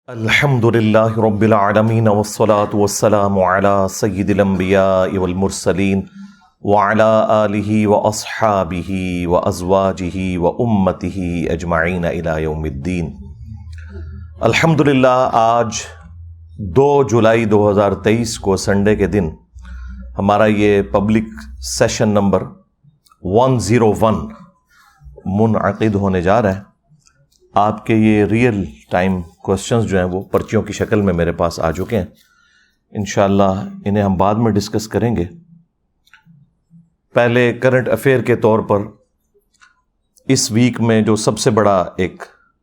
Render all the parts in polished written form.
الحمد للہ رب العالمین والصلاة والسلام علی سید الانبیاء والمرسلین وعلی آلہ واصحابہ وازواجہ وامتہ اجمعین الی یوم الدین۔ الحمد للہ آج 2 جولائی 2023 کو سنڈے کے دن ہمارا یہ پبلک سیشن نمبر 101 منعقد ہونے جا رہا ہے۔ آپ کے یہ ریئل ٹائم کوسچنز جو ہیں وہ پرچیوں کی شکل میں میرے پاس آ چکے ہیں، انشاءاللہ انہیں ہم بعد میں ڈسکس کریں گے۔ پہلے کرنٹ افیئر کے طور پر اس ویک میں جو سب سے بڑا ایک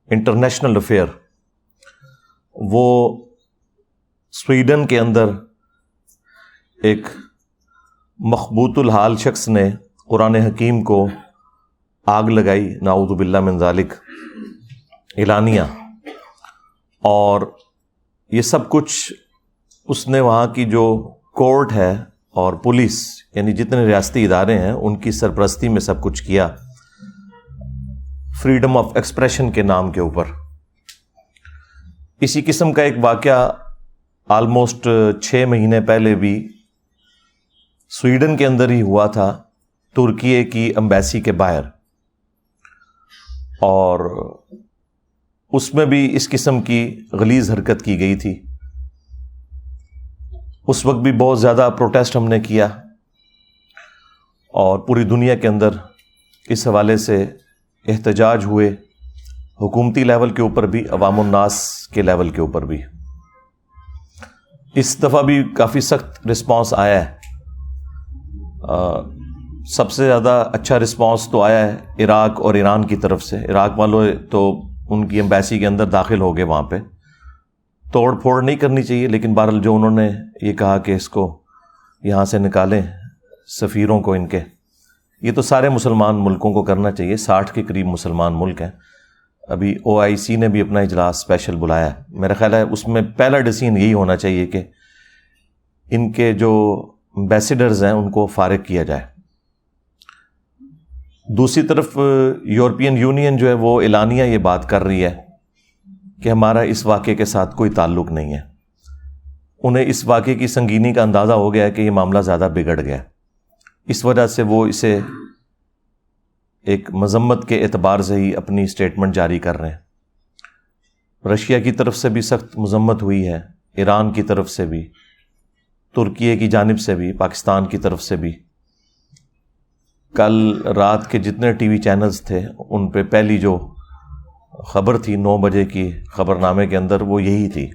انٹرنیشنل افیئر وہ سویڈن کے اندر ایک مخبوط الحال شخص نے قرآن حکیم کو آگ لگائی، نعوذ باللہ من ذالک، اعلانیہ، اور یہ سب کچھ اس نے وہاں کی جو کورٹ ہے اور پولیس یعنی جتنے ریاستی ادارے ہیں ان کی سرپرستی میں سب کچھ کیا، فریڈم آف ایکسپریشن کے نام کے اوپر۔ اسی قسم کا ایک واقعہ آلموسٹ 6 مہینے پہلے بھی سویڈن کے اندر ہی ہوا تھا، ترکی کی ایمبیسی کے باہر، اور اس میں بھی اس قسم کی غلیظ حرکت کی گئی تھی۔ اس وقت بھی بہت زیادہ پروٹیسٹ ہم نے کیا اور پوری دنیا کے اندر اس حوالے سے احتجاج ہوئے، حکومتی لیول کے اوپر بھی، عوام الناس کے لیول کے اوپر بھی۔ اس دفعہ بھی کافی سخت رسپانس آیا ہے۔ سب سے زیادہ اچھا رسپانس تو آیا ہے عراق اور ایران کی طرف سے۔ عراق والوں تو ان کی ایمبیسی کے اندر داخل ہو گئے، وہاں پہ توڑ پھوڑ نہیں کرنی چاہیے، لیکن بہرحال جو انہوں نے یہ کہا کہ اس کو یہاں سے نکالیں سفیروں کو ان کے، یہ تو سارے مسلمان ملکوں کو کرنا چاہیے، 60 کے قریب مسلمان ملک ہیں۔ ابھی OIC نے بھی اپنا اجلاس اسپیشل بلایا ہے، میرا خیال ہے اس میں پہلا ڈیسیژن یہی ہونا چاہیے کہ ان کے جو ایمبیسیڈرز ہیں ان کو فارغ کیا جائے۔ دوسری طرف یورپین یونین جو ہے وہ اعلانیہ یہ بات کر رہی ہے کہ ہمارا اس واقعے کے ساتھ کوئی تعلق نہیں ہے۔ انہیں اس واقعے کی سنگینی کا اندازہ ہو گیا ہے کہ یہ معاملہ زیادہ بگڑ گیا، اس وجہ سے وہ اسے ایک مذمت کے اعتبار سے ہی اپنی اسٹیٹمنٹ جاری کر رہے ہیں۔ رشیا کی طرف سے بھی سخت مذمت ہوئی ہے، ایران کی طرف سے بھی، ترکی کی جانب سے بھی، پاکستان کی طرف سے بھی۔ کل رات کے جتنے ٹی وی چینلز تھے ان پہ پہلی جو خبر تھی 9 بجے کی خبر نامے کے اندر وہ یہی تھی،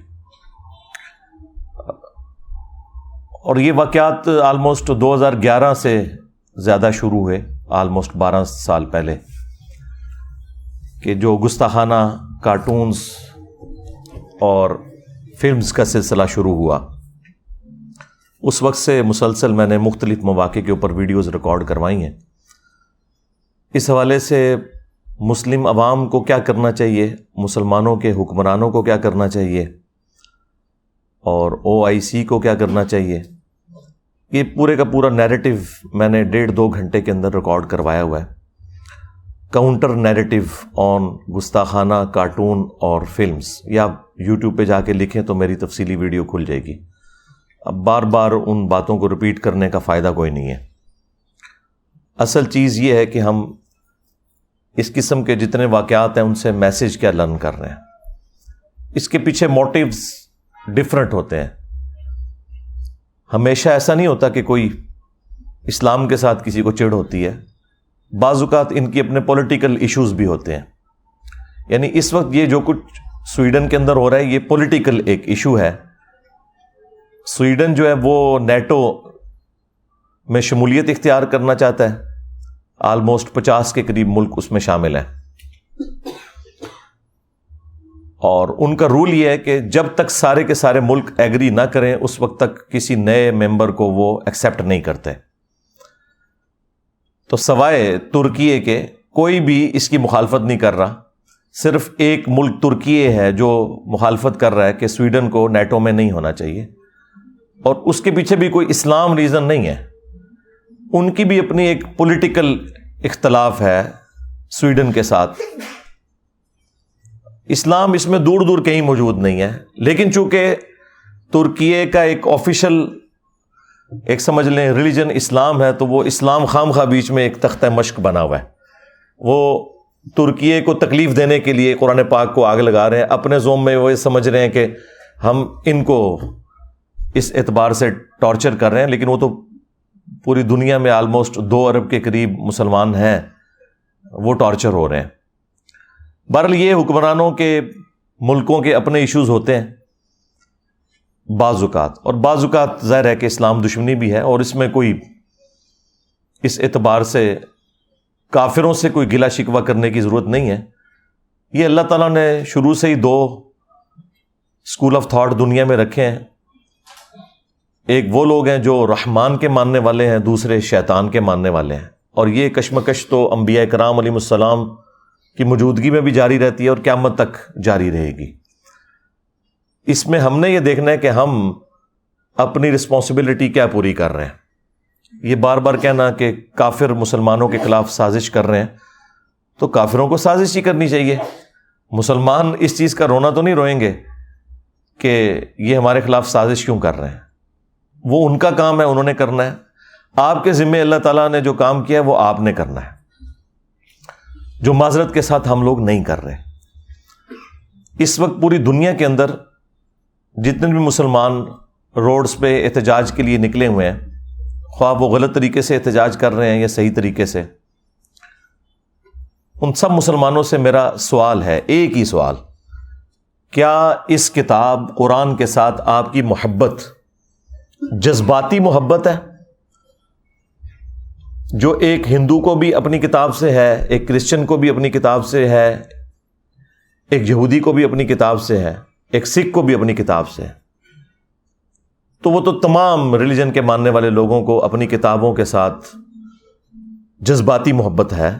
اور یہ واقعات آلموسٹ 2011 سے زیادہ شروع ہوئے، آلموسٹ 12 سال پہلے، کہ جو گستاخانہ کارٹونز اور فلمز کا سلسلہ شروع ہوا۔ اس وقت سے مسلسل میں نے مختلف مواقع کے اوپر ویڈیوز ریکارڈ کروائی ہیں۔ اس حوالے سے مسلم عوام کو کیا کرنا چاہیے، مسلمانوں کے حکمرانوں کو کیا کرنا چاہیے، اور OIC کو کیا کرنا چاہیے، یہ پورے کا پورا نیریٹو میں نے 1.5-2 گھنٹے کے اندر ریکارڈ کروایا ہوا ہے۔ کاؤنٹر نیریٹو آن گستاخانہ کارٹون اور فلمز، یا آپ YouTube پہ جا کے لکھیں تو میری تفصیلی ویڈیو کھل جائے گی۔ اب بار بار ان باتوں کو ریپیٹ کرنے کا فائدہ کوئی نہیں ہے۔ اصل چیز یہ ہے کہ ہم اس قسم کے جتنے واقعات ہیں ان سے میسج کیا لرن کر رہے ہیں۔ اس کے پیچھے موٹیوز ڈفرنٹ ہوتے ہیں۔ ہمیشہ ایسا نہیں ہوتا کہ کوئی اسلام کے ساتھ کسی کو چڑ ہوتی ہے، بعض اوقات ان کی اپنے پولیٹیکل ایشوز بھی ہوتے ہیں۔ یعنی اس وقت یہ جو کچھ سویڈن کے اندر ہو رہا ہے یہ پولیٹیکل ایک ایشو ہے۔ سویڈن جو ہے وہ نیٹو میں شمولیت اختیار کرنا چاہتا ہے، آلموسٹ 50 کے قریب ملک اس میں شامل ہیں، اور ان کا رول یہ ہے کہ جب تک سارے کے سارے ملک ایگری نہ کریں اس وقت تک کسی نئے ممبر کو وہ ایکسیپٹ نہیں کرتے۔ تو سوائے ترکی کے کوئی بھی اس کی مخالفت نہیں کر رہا، صرف ایک ملک ترکی ہے جو مخالفت کر رہا ہے کہ سویڈن کو نیٹو میں نہیں ہونا چاہیے، اور اس کے پیچھے بھی کوئی اسلام ریزن نہیں ہے، ان کی بھی اپنی ایک پولیٹیکل اختلاف ہے سویڈن کے ساتھ۔ اسلام اس میں دور دور کہیں موجود نہیں ہے، لیکن چونکہ ترکیے کا ایک آفیشل ایک سمجھ لیں ریلیجن اسلام ہے، تو وہ اسلام خام خواہ بیچ میں ایک تختہ مشق بنا ہوا ہے. وہ ترکیے کو تکلیف دینے کے لیے قرآن پاک کو آگ لگا رہے ہیں، اپنے زوم میں وہ یہ سمجھ رہے ہیں کہ ہم ان کو اس اعتبار سے ٹارچر کر رہے ہیں، لیکن وہ تو پوری دنیا میں آلموسٹ 2 ارب کے قریب مسلمان ہیں، وہ ٹارچر ہو رہے ہیں. بہرحال یہ حکمرانوں کے ملکوں کے اپنے ایشوز ہوتے ہیں بعض اوقات، اور بعض اوقات ظاہر ہے کہ اسلام دشمنی بھی ہے، اور اس میں کوئی اس اعتبار سے کافروں سے کوئی گلہ شکوہ کرنے کی ضرورت نہیں ہے. یہ اللہ تعالیٰ نے شروع سے ہی 2 اسکول آف تھاٹ دنیا میں رکھے ہیں. ایک وہ لوگ ہیں جو رحمان کے ماننے والے ہیں، دوسرے شیطان کے ماننے والے ہیں، اور یہ کشمکش تو انبیاء کرام علیہ السلام کی موجودگی میں بھی جاری رہتی ہے اور قیامت تک جاری رہے گی. اس میں ہم نے یہ دیکھنا ہے کہ ہم اپنی رسپانسبلٹی کیا پوری کر رہے ہیں. یہ بار بار کہنا کہ کافر مسلمانوں کے خلاف سازش کر رہے ہیں، تو کافروں کو سازش ہی کرنی چاہیے. مسلمان اس چیز کا رونا تو نہیں روئیں گے کہ یہ ہمارے خلاف سازش کیوں کر رہے ہیں. وہ ان کا کام ہے، انہوں نے کرنا ہے. آپ کے ذمہ اللہ تعالیٰ نے جو کام کیا ہے وہ آپ نے کرنا ہے، جو معذرت کے ساتھ ہم لوگ نہیں کر رہے. اس وقت پوری دنیا کے اندر جتنے بھی مسلمان روڈز پہ احتجاج کے لیے نکلے ہوئے ہیں، خواہ وہ غلط طریقے سے احتجاج کر رہے ہیں یا صحیح طریقے سے، ان سب مسلمانوں سے میرا سوال ہے، ایک ہی سوال: کیا اس کتاب قرآن کے ساتھ آپ کی محبت جذباتی محبت ہے، جو ایک ہندو کو بھی اپنی کتاب سے ہے، ایک کرسچن کو بھی اپنی کتاب سے ہے، ایک یہودی کو بھی اپنی کتاب سے ہے، ایک سکھ کو بھی اپنی کتاب سے ہے؟ تو وہ تو تمام ریلیجن کے ماننے والے لوگوں کو اپنی کتابوں کے ساتھ جذباتی محبت ہے.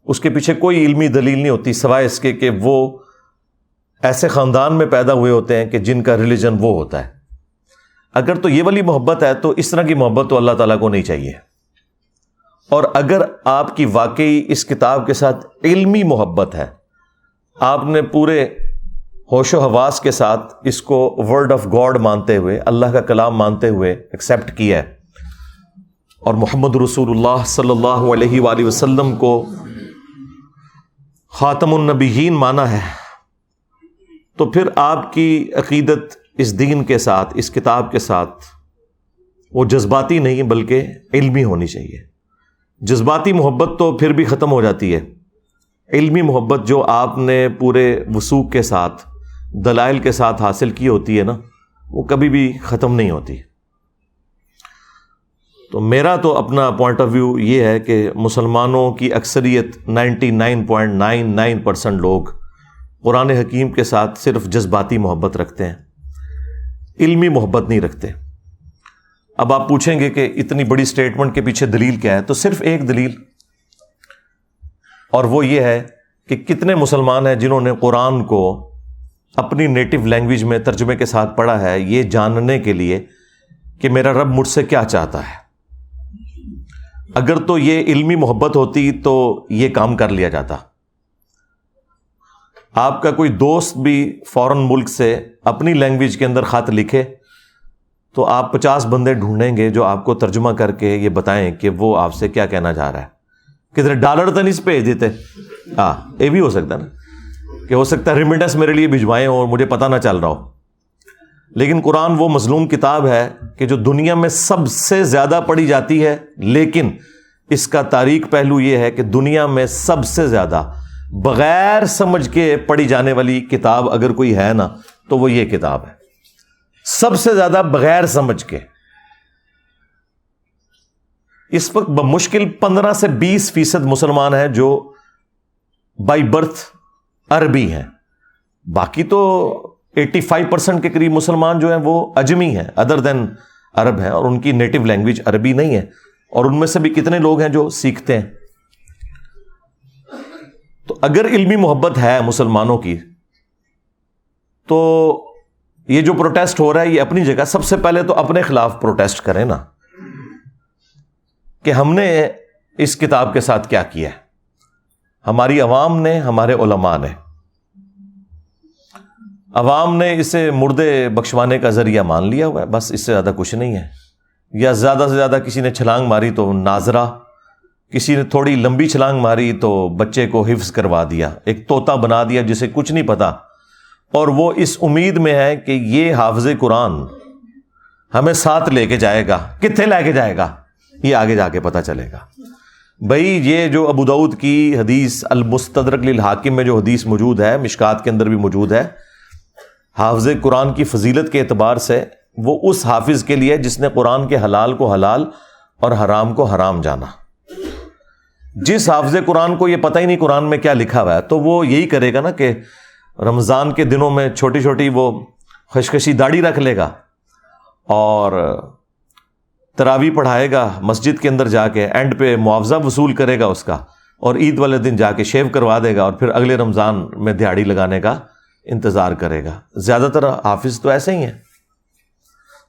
اس کے پیچھے کوئی علمی دلیل نہیں ہوتی سوائے اس کے کہ وہ ایسے خاندان میں پیدا ہوئے ہوتے ہیں کہ جن کا ریلیجن وہ ہوتا ہے. اگر تو یہ والی محبت ہے تو اس طرح کی محبت تو اللہ تعالیٰ کو نہیں چاہیے. اور اگر آپ کی واقعی اس کتاب کے ساتھ علمی محبت ہے، آپ نے پورے ہوش و حواس کے ساتھ اس کو ورڈ آف گاڈ مانتے ہوئے، اللہ کا کلام مانتے ہوئے ایکسیپٹ کیا ہے، اور محمد رسول اللہ صلی اللہ علیہ وآلہ وسلم کو خاتم النبیین مانا ہے، تو پھر آپ کی عقیدت اس دین کے ساتھ، اس کتاب کے ساتھ، وہ جذباتی نہیں بلکہ علمی ہونی چاہیے. جذباتی محبت تو پھر بھی ختم ہو جاتی ہے. علمی محبت جو آپ نے پورے وثوق کے ساتھ، دلائل کے ساتھ حاصل کی ہوتی ہے نا، وہ کبھی بھی ختم نہیں ہوتی. تو میرا تو اپنا پوائنٹ آف ویو یہ ہے کہ مسلمانوں کی اکثریت 99.99% لوگ قرآن حکیم کے ساتھ صرف جذباتی محبت رکھتے ہیں، علمی محبت نہیں رکھتے. اب آپ پوچھیں گے کہ اتنی بڑی سٹیٹمنٹ کے پیچھے دلیل کیا ہے؟ تو صرف ایک دلیل، اور وہ یہ ہے کہ کتنے مسلمان ہیں جنہوں نے قرآن کو اپنی نیٹو لینگویج میں ترجمے کے ساتھ پڑھا ہے، یہ جاننے کے لیے کہ میرا رب مجھ سے کیا چاہتا ہے. اگر تو یہ علمی محبت ہوتی تو یہ کام کر لیا جاتا. آپ کا کوئی دوست بھی فورن ملک سے اپنی لینگویج کے اندر خط لکھے تو آپ 50 بندے ڈھونڈیں گے جو آپ کو ترجمہ کر کے یہ بتائیں کہ وہ آپ سے کیا کہنا چاہ رہا ہے. کدھر ڈالر تو نہیں بھیج دیتے؟ یہ بھی ہو سکتا نا کہ ہو سکتا ہے ریمیٹنس میرے لیے بھجوائیں اور مجھے پتہ نہ چل رہا ہو. لیکن قرآن وہ مظلوم کتاب ہے کہ جو دنیا میں سب سے زیادہ پڑھی جاتی ہے، لیکن اس کا تاریک پہلو یہ ہے کہ دنیا میں سب سے زیادہ بغیر سمجھ کے پڑھی جانے والی کتاب اگر کوئی ہے نا تو وہ یہ کتاب ہے. سب سے زیادہ بغیر سمجھ کے. اس وقت بمشکل 15 سے 20% مسلمان ہیں جو بائی برتھ عربی ہیں. باقی تو 85% کے قریب مسلمان جو ہیں وہ اجمی ہیں، ادر دین عرب ہیں، اور ان کی نیٹو لینگویج عربی نہیں ہے. اور ان میں سے بھی کتنے لوگ ہیں جو سیکھتے ہیں. تو اگر علمی محبت ہے مسلمانوں کی تو یہ جو پروٹیسٹ ہو رہا ہے یہ اپنی جگہ. سب سے پہلے تو اپنے خلاف پروٹیسٹ کریں نا کہ ہم نے اس کتاب کے ساتھ کیا کیا ہے. ہماری عوام نے، ہمارے علماء نے. عوام نے اسے مردے بخشوانے کا ذریعہ مان لیا ہوا ہے، بس اس سے زیادہ کچھ نہیں ہے. یا زیادہ سے زیادہ کسی نے چھلانگ ماری تو ناظرہ، کسی نے تھوڑی لمبی چھلانگ ماری تو بچے کو حفظ کروا دیا، ایک طوطا بنا دیا جسے کچھ نہیں پتا، اور وہ اس امید میں ہے کہ یہ حافظ قرآن ہمیں ساتھ لے کے جائے گا. کتنے لے کے جائے گا یہ آگے جا کے پتہ چلے گا. بھائی یہ جو ابو داؤد کی حدیث المستدرک للحاکم میں جو حدیث موجود ہے، مشکات کے اندر بھی موجود ہے، حافظ قرآن کی فضیلت کے اعتبار سے وہ اس حافظ کے لیے جس نے قرآن کے حلال کو حلال اور حرام کو حرام جانا. جس حافظ قرآن کو یہ پتہ ہی نہیں قرآن میں کیا لکھا ہوا ہے، تو وہ یہی کرے گا نا کہ رمضان کے دنوں میں چھوٹی چھوٹی وہ خشخشی داڑھی رکھ لے گا اور تراویح پڑھائے گا مسجد کے اندر جا کے، اینڈ پہ معاوضہ وصول کرے گا اس کا، اور عید والے دن جا کے شیو کروا دے گا، اور پھر اگلے رمضان میں دیہڑی لگانے کا انتظار کرے گا. زیادہ تر حافظ تو ایسے ہی ہیں.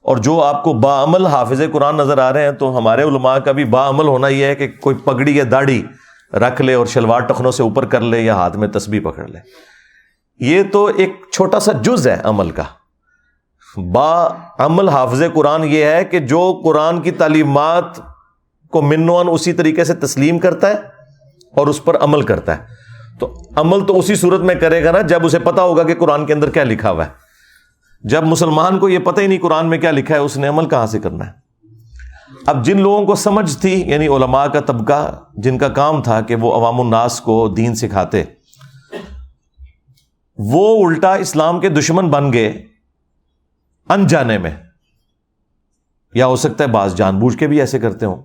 اور جو آپ کو باعمل حافظ قرآن نظر آ رہے ہیں، تو ہمارے علماء کا بھی باعمل ہونا یہ ہے کہ کوئی پگڑی یا داڑھی رکھ لے اور شلوار ٹخنوں سے اوپر کر لے یا ہاتھ میں تسبیح پکڑ لے. یہ تو ایک چھوٹا سا جز ہے عمل کا. باعمل حافظ قرآن یہ ہے کہ جو قرآن کی تعلیمات کو منوان اسی طریقے سے تسلیم کرتا ہے اور اس پر عمل کرتا ہے. تو عمل تو اسی صورت میں کرے گا نا جب اسے پتا ہوگا کہ قرآن کے اندر کیا لکھا ہوا ہے. جب مسلمان کو یہ پتہ ہی نہیں قرآن میں کیا لکھا ہے، اس نے عمل کہاں سے کرنا ہے؟ اب جن لوگوں کو سمجھ تھی، یعنی علماء کا طبقہ جن کا کام تھا کہ وہ عوام الناس کو دین سکھاتے، وہ الٹا اسلام کے دشمن بن گئے انجانے میں. یا ہو سکتا ہے بعض جان بوجھ کے بھی ایسے کرتے ہوں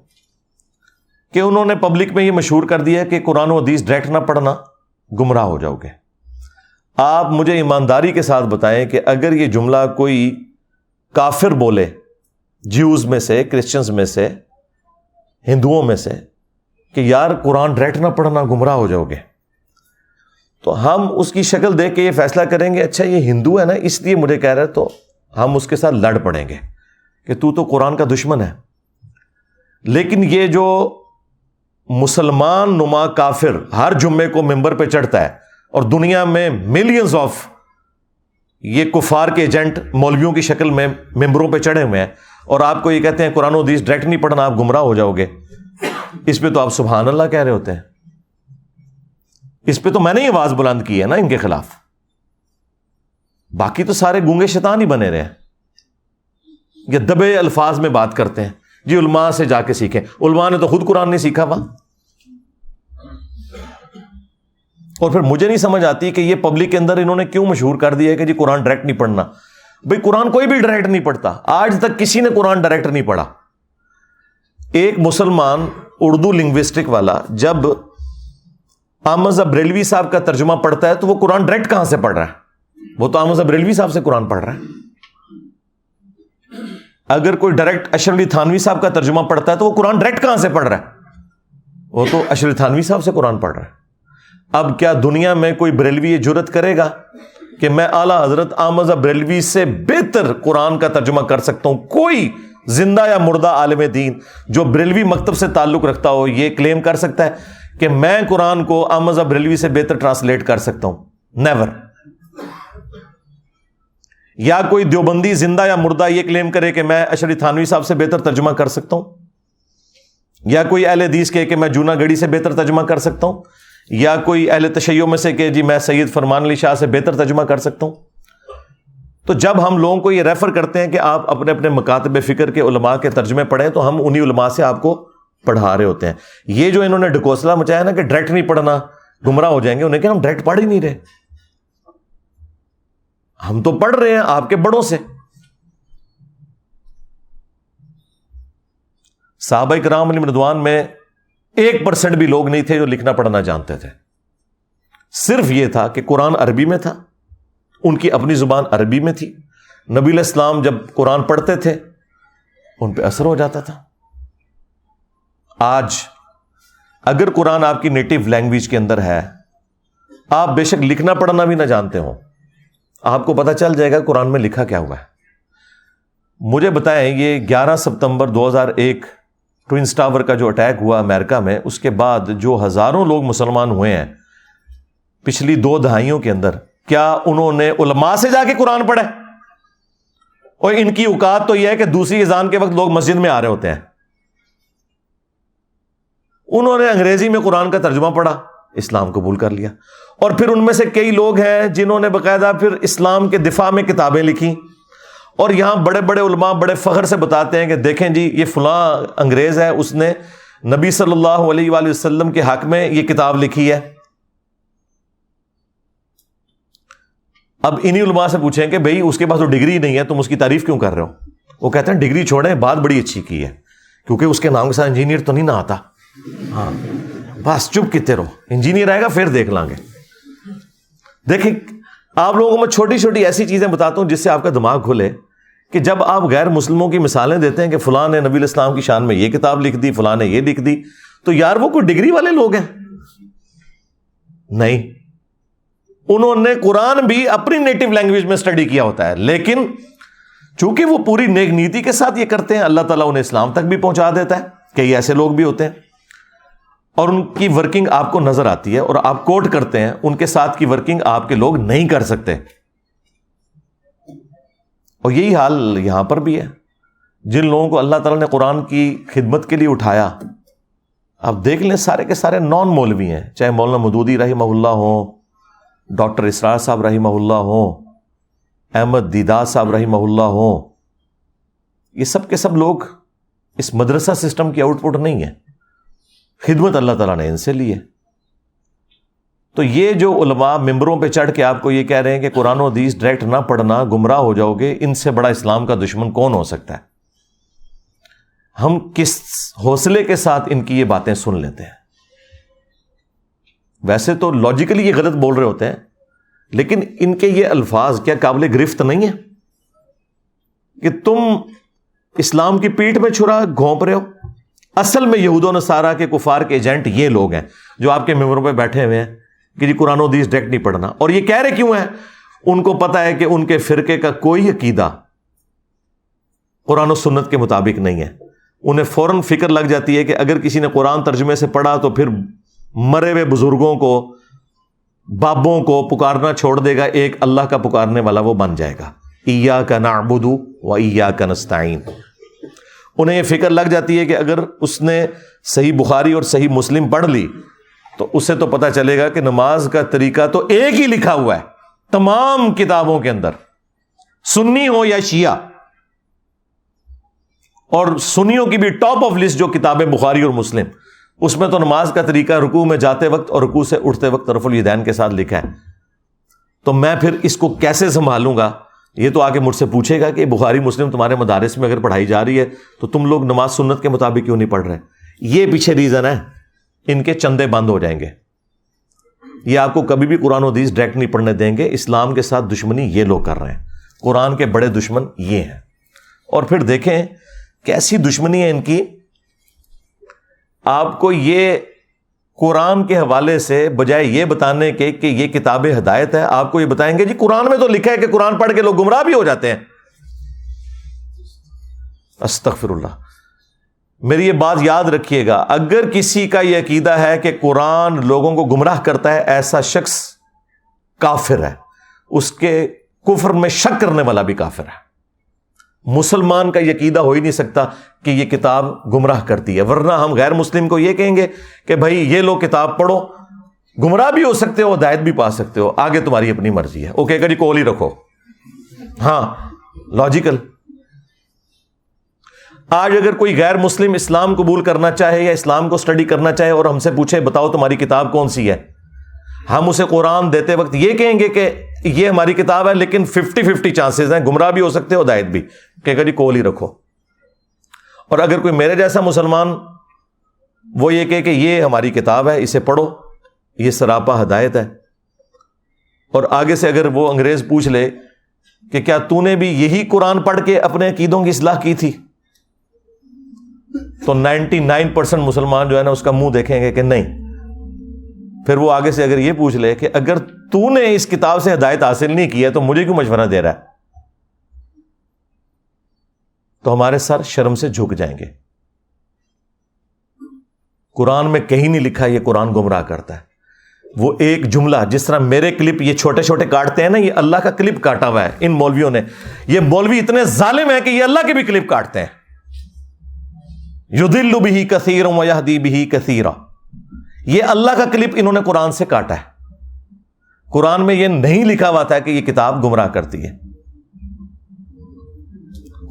کہ انہوں نے پبلک میں یہ مشہور کر دیا کہ قرآن و حدیث ڈائریکٹ نہ پڑھنا، گمراہ ہو جاؤ گے. آپ مجھے ایمانداری کے ساتھ بتائیں کہ اگر یہ جملہ کوئی کافر بولے، جیوز میں سے، کرسچنز میں سے، ہندوؤں میں سے، کہ یار قرآن ڈائریکٹ نہ پڑھنا، گمراہ ہو جاؤ گے، تو ہم اس کی شکل دیکھ کے یہ فیصلہ کریں گے اچھا یہ ہندو ہے نا اس لیے مجھے کہہ رہا ہے، تو ہم اس کے ساتھ لڑ پڑیں گے کہ تو قرآن کا دشمن ہے. لیکن یہ جو مسلمان نما کافر ہر جمعے کو ممبر پہ چڑھتا ہے اور دنیا میں ملینز آف یہ کفار کے ایجنٹ مولویوں کی شکل میں ممبروں پہ چڑھے ہوئے ہیں، اور آپ کو یہ کہتے ہیں قرآن و حدیث ڈائریکٹ نہیں پڑھنا، آپ گمراہ ہو جاؤ گے، اس پہ تو آپ سبحان اللہ کہہ رہے ہوتے ہیں. اس پہ تو میں نے ہی آواز بلند کی ہے نا ان کے خلاف. باقی تو سارے گونگے شیطان ہی بنے رہے ہیں، یہ دبے الفاظ میں بات کرتے ہیں. جی علماء سے جا کے سیکھیں. علماء نے تو خود قرآن نہیں سیکھا ہوا. اور پھر مجھے نہیں سمجھ آتی کہ یہ پبلک کے اندر انہوں نے کیوں مشہور کر دیا ہے کہ جی قرآن ڈائریکٹ نہیں پڑھنا. بھئی قرآن کوئی بھی ڈائریکٹ نہیں پڑھتا، آج تک کسی نے قرآن ڈائریکٹ نہیں پڑھا. ایک مسلمان اردو لنگوسٹک والا جب احمد بریلوی صاحب کا ترجمہ پڑھتا ہے تو وہ قرآن ڈائریکٹ کہاں سے پڑھ رہا ہے؟ وہ تو احمد بریلوی صاحب سے قرآن پڑھ رہا ہے. اگر کوئی ڈائریکٹ اشرف علی تھانوی صاحب کا ترجمہ پڑھتا ہے تو وہ قرآن ڈائریکٹ کہاں سے پڑھ رہا ہے؟ وہ تو اشرف علی تھانوی صاحب سے قرآن پڑھ رہا ہے. اب کیا دنیا میں کوئی بریلوی یہ جرت کرے گا کہ میں اعلیٰ حضرت احمد بریلوی سے بہتر قرآن کا ترجمہ کر سکتا ہوں؟ کوئی زندہ یا مردہ عالم دین جو بریلوی مکتب سے تعلق رکھتا ہو یہ کلیم کر سکتا ہے کہ میں قرآن کو احمد بریلوی سے بہتر ٹرانسلیٹ کر سکتا ہوں؟ نیور. یا کوئی دیوبندی زندہ یا مردہ یہ کلیم کرے کہ میں اشرف تھانوی صاحب سے بہتر ترجمہ کر سکتا ہوں؟ یا کوئی اہل حدیث کہے کہ میں جونا گڑھی سے بہتر ترجمہ کر سکتا ہوں؟ یا کوئی اہل تشیع میں سے کہ جی میں سید فرمان علی شاہ سے بہتر ترجمہ کر سکتا ہوں؟ تو جب ہم لوگوں کو یہ ریفر کرتے ہیں کہ آپ اپنے اپنے مکاتب فکر کے علماء کے ترجمے پڑھیں تو ہم انہی علماء سے آپ کو پڑھا رہے ہوتے ہیں. یہ جو انہوں نے ڈکوسلا مچایا نا کہ ڈائریکٹ نہیں پڑھنا گمراہ ہو جائیں گے، انہیں کہ ہم ڈائریکٹ پڑھ ہی نہیں رہے، ہم تو پڑھ رہے ہیں آپ کے بڑوں سے. صحابہ کرام علیہم رضوان میں 1% بھی لوگ نہیں تھے جو لکھنا پڑھنا جانتے تھے. صرف یہ تھا کہ قرآن عربی میں تھا، ان کی اپنی زبان عربی میں تھی. نبی علیہ السلام جب قرآن پڑھتے تھے ان پہ اثر ہو جاتا تھا. آج اگر قرآن آپ کی نیٹو لینگویج کے اندر ہے، آپ بے شک لکھنا پڑھنا بھی نہ جانتے ہو، آپ کو پتہ چل جائے گا قرآن میں لکھا کیا ہوا ہے. مجھے بتائیں یہ 11 ستمبر 2001 ٹوئنس ٹاور کا جو اٹیک ہوا امریکہ میں، اس کے بعد جو ہزاروں لوگ مسلمان ہوئے ہیں پچھلی 2 دہائیوں کے اندر، کیا انہوں نے علماء سے جا کے قرآن پڑھا؟ اور ان کی اوقات تو یہ ہے کہ دوسری اذان کے وقت لوگ مسجد میں آ رہے ہوتے ہیں. انہوں نے انگریزی میں قرآن کا ترجمہ پڑھا, اسلام قبول کر لیا. اور پھر ان میں سے کئی لوگ ہیں جنہوں نے باقاعدہ پھر اسلام کے دفاع میں کتابیں لکھی, اور یہاں بڑے بڑے علماء بڑے فخر سے بتاتے ہیں کہ دیکھیں جی یہ فلاں انگریز ہے, اس نے نبی صلی اللہ علیہ وآلہ وسلم کے حق میں یہ کتاب لکھی ہے. اب انہی علماء سے پوچھیں کہ بھئی اس کے پاس تو ڈگری نہیں ہے, تم اس کی تعریف کیوں کر رہے ہو؟ وہ کہتے ہیں ڈگری چھوڑیں, بات بڑی اچھی کی ہے, کیونکہ اس کے نام کے ساتھ انجینئر تو نہیں نہ آتا. ہاں بس چپ کتے رہو, انجینئر آئے گا پھر دیکھ لیں گے. دیکھیں آپ لوگوں کو میں چھوٹی چھوٹی ایسی چیزیں بتاتا ہوں جس سے آپ کا دماغ کھلے, کہ جب آپ غیر مسلموں کی مثالیں دیتے ہیں کہ فلاں نے نبی الاسلام کی شان میں یہ کتاب لکھ دی, فلاں نے یہ لکھ دی, تو یار وہ کوئی ڈگری والے لوگ ہیں؟ نہیں, انہوں نے قرآن بھی اپنی نیٹو لینگویج میں اسٹڈی کیا ہوتا ہے, لیکن چونکہ وہ پوری نیک نیتی کے ساتھ یہ کرتے ہیں, اللہ تعالیٰ انہیں اسلام تک بھی پہنچا دیتا ہے. کئی ایسے لوگ بھی ہوتے ہیں اور ان کی ورکنگ آپ کو نظر آتی ہے اور آپ کوٹ کرتے ہیں, ان کے ساتھ کی ورکنگ آپ کے لوگ نہیں کر سکتے. اور یہی حال یہاں پر بھی ہے. جن لوگوں کو اللہ تعالیٰ نے قرآن کی خدمت کے لیے اٹھایا, آپ دیکھ لیں سارے کے سارے نان مولوی ہیں, چاہے مولانا مودودی رحمہ اللہ ہوں, ڈاکٹر اسرار صاحب رحمہ اللہ ہوں, احمد دیدار صاحب رحمہ اللہ ہوں, یہ سب کے سب لوگ اس مدرسہ سسٹم کی آؤٹ پٹ نہیں ہے, خدمت اللہ تعالیٰ نے ان سے لی ہے. تو یہ جو علماء ممبروں پہ چڑھ کے آپ کو یہ کہہ رہے ہیں کہ قرآن و حدیث ڈائریکٹ نہ پڑھنا گمراہ ہو جاؤ گے, ان سے بڑا اسلام کا دشمن کون ہو سکتا ہے؟ ہم کس حوصلے کے ساتھ ان کی یہ باتیں سن لیتے ہیں. ویسے تو لاجیکلی یہ غلط بول رہے ہوتے ہیں, لیکن ان کے یہ الفاظ کیا قابل گرفت نہیں ہے کہ تم اسلام کی پیٹھ میں چھرا گھونپ رہے ہو؟ اصل میں یہود و نصارہ کے کفار کے ایجنٹ یہ لوگ ہیں جو آپ کے ممبروں پہ بیٹھے ہوئے ہیں کہ جی قرآن و حدیث ڈائریکٹ نہیں پڑھنا. اور یہ کہہ رہے کیوں ہیں؟ ان کو پتا ہے کہ ان کے فرقے کا کوئی عقیدہ قرآن و سنت کے مطابق نہیں ہے. انہیں فوراً فکر لگ جاتی ہے کہ اگر کسی نے قرآن ترجمے سے پڑھا تو پھر مرے ہوئے بزرگوں کو, بابوں کو پکارنا چھوڑ دے گا, ایک اللہ کا پکارنے والا وہ بن جائے گا. ایاک نعبد و ایاک نستعین. انہیں یہ فکر لگ جاتی ہے کہ اگر اس نے صحیح بخاری اور صحیح مسلم پڑھ لی تو اسے تو پتہ چلے گا کہ نماز کا طریقہ تو ایک ہی لکھا ہوا ہے تمام کتابوں کے اندر, سنی ہو یا شیعہ. اور سنیوں کی بھی ٹاپ آف لسٹ جو کتابیں بخاری اور مسلم, اس میں تو نماز کا طریقہ رکوع میں جاتے وقت اور رکوع سے اٹھتے وقت رفع الیدین کے ساتھ لکھا ہے. تو میں پھر اس کو کیسے سنبھالوں گا؟ یہ تو آگے مجھ سے پوچھے گا کہ بخاری مسلم تمہارے مدارس میں اگر پڑھائی جا رہی ہے تو تم لوگ نماز سنت کے مطابق کیوں نہیں پڑھ رہے؟ یہ پیچھے ریزن ہے, ان کے چندے بند ہو جائیں گے. یہ آپ کو کبھی بھی قرآن و حدیث ڈائریکٹ نہیں پڑھنے دیں گے. اسلام کے ساتھ دشمنی یہ لوگ کر رہے ہیں, قرآن کے بڑے دشمن یہ ہیں. اور پھر دیکھیں کیسی دشمنی ہے ان کی. آپ کو یہ قرآن کے حوالے سے بجائے یہ بتانے کے کہ یہ کتاب ہدایت ہے, آپ کو یہ بتائیں گے جی قرآن میں تو لکھا ہے کہ قرآن پڑھ کے لوگ گمراہ بھی ہو جاتے ہیں. استغفر اللہ. میری یہ بات یاد رکھیے گا, اگر کسی کا یہ عقیدہ ہے کہ قرآن لوگوں کو گمراہ کرتا ہے, ایسا شخص کافر ہے. اس کے کفر میں شک کرنے والا بھی کافر ہے. مسلمان کا یہ عقیدہ ہو ہی نہیں سکتا کہ یہ کتاب گمراہ کرتی ہے, ورنہ ہم غیر مسلم کو یہ کہیں گے کہ بھائی یہ لو کتاب پڑھو, گمراہ بھی ہو سکتے ہو, ہدایت بھی پا سکتے ہو, آگے تمہاری اپنی مرضی ہے. وہ کہے گا جی کول ہی رکھو. ہاں لاجیکل. آج اگر کوئی غیر مسلم اسلام قبول کرنا چاہے یا اسلام کو اسٹڈی کرنا چاہے اور ہم سے پوچھے بتاؤ تمہاری کتاب کون سی ہے, ہم اسے قرآن دیتے وقت یہ کہیں گے کہ یہ ہماری کتاب ہے, لیکن 50-50 چانسز ہیں, گمراہ بھی ہو سکتے ہو, ہدایت بھی. کہے گا جی کول ہی رکھو. اور اگر کوئی میرے جیسا مسلمان وہ یہ کہے کہ یہ ہماری کتاب ہے, اسے پڑھو, یہ سراپا ہدایت ہے, اور آگے سے اگر وہ انگریز پوچھ لے کہ کیا تو نے بھی یہی قرآن پڑھ کے اپنے عقیدوں کی اصلاح کی تھی, تو 99% مسلمان جو ہے نا اس کا منہ دیکھیں گے کہ نہیں. پھر وہ آگے سے اگر یہ پوچھ لے کہ اگر تو نے اس کتاب سے ہدایت حاصل نہیں کی ہے تو مجھے کیوں مشورہ دے رہا ہے, تو ہمارے سر شرم سے جھک جائیں گے. قرآن میں کہیں نہیں لکھا یہ قرآن گمراہ کرتا ہے. وہ ایک جملہ، جس طرح میرے کلپ یہ چھوٹے چھوٹے کاٹتے ہیں نا، یہ اللہ کا کلپ کاٹا ہوا ہے ان مولویوں نے. یہ مولوی اتنے ظالم ہیں کہ یہ اللہ کے بھی کلپ کاٹتے ہیں. یضل بہ کثیرا ویہدی بہ کثیرا، یہ اللہ کا کلپ انہوں نے قرآن سے کاٹا ہے. قرآن میں یہ نہیں لکھا ہوا تھا کہ یہ کتاب گمراہ کرتی ہے.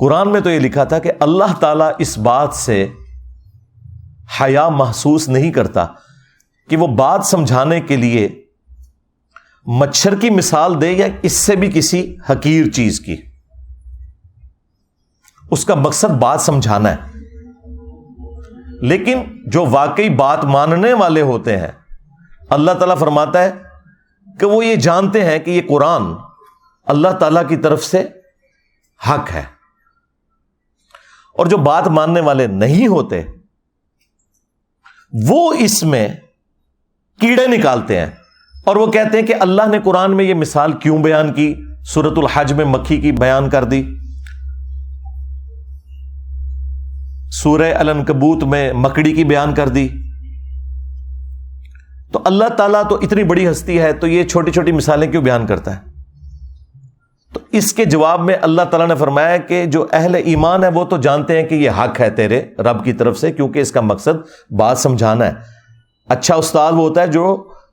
قرآن میں تو یہ لکھا تھا کہ اللہ تعالیٰ اس بات سے حیا محسوس نہیں کرتا کہ وہ بات سمجھانے کے لیے مچھر کی مثال دے یا اس سے بھی کسی حقیر چیز کی. اس کا مقصد بات سمجھانا ہے. لیکن جو واقعی بات ماننے والے ہوتے ہیں، اللہ تعالیٰ فرماتا ہے کہ وہ یہ جانتے ہیں کہ یہ قرآن اللہ تعالیٰ کی طرف سے حق ہے. اور جو بات ماننے والے نہیں ہوتے وہ اس میں کیڑے نکالتے ہیں اور وہ کہتے ہیں کہ اللہ نے قرآن میں یہ مثال کیوں بیان کی، سورۃ الحج میں مکھی کی بیان کر دی، سورہ العنکبوت میں مکڑی کی بیان کر دی. تو اللہ تعالیٰ تو اتنی بڑی ہستی ہے تو یہ چھوٹی چھوٹی مثالیں کیوں بیان کرتا ہے؟ تو اس کے جواب میں اللہ تعالیٰ نے فرمایا کہ جو اہل ایمان ہے وہ تو جانتے ہیں کہ یہ حق ہے تیرے رب کی طرف سے، کیونکہ اس کا مقصد بات سمجھانا ہے. اچھا استاد وہ ہوتا ہے جو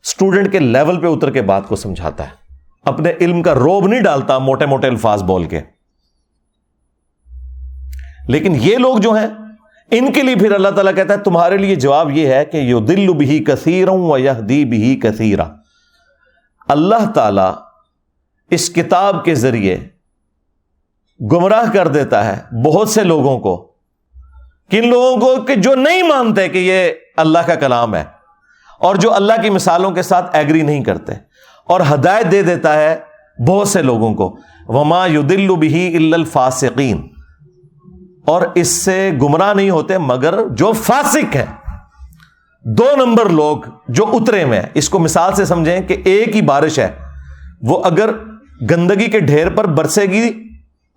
اسٹوڈنٹ کے لیول پہ اتر کے بات کو سمجھاتا ہے، اپنے علم کا روب نہیں ڈالتا موٹے موٹے الفاظ بول کے. لیکن یہ لوگ جو ہیں ان کے لیے پھر اللہ تعالیٰ کہتا ہے تمہارے لیے جواب یہ ہے کہ یضل بہ کثیرا ویہدی بہ کثیرا. اللہ تعالیٰ اس کتاب کے ذریعے گمراہ کر دیتا ہے بہت سے لوگوں کو. کن لوگوں کو؟ کہ جو نہیں مانتے کہ یہ اللہ کا کلام ہے اور جو اللہ کی مثالوں کے ساتھ ایگری نہیں کرتے. اور ہدایت دے دیتا ہے بہت سے لوگوں کو. وما یضل بہ الا الفاسقین، اور اس سے گمراہ نہیں ہوتے مگر جو فاسق ہیں، 2 نمبر لوگ جو اترے میں. اس کو مثال سے سمجھیں کہ ایک ہی بارش ہے، وہ اگر گندگی کے ڈھیر پر برسے گی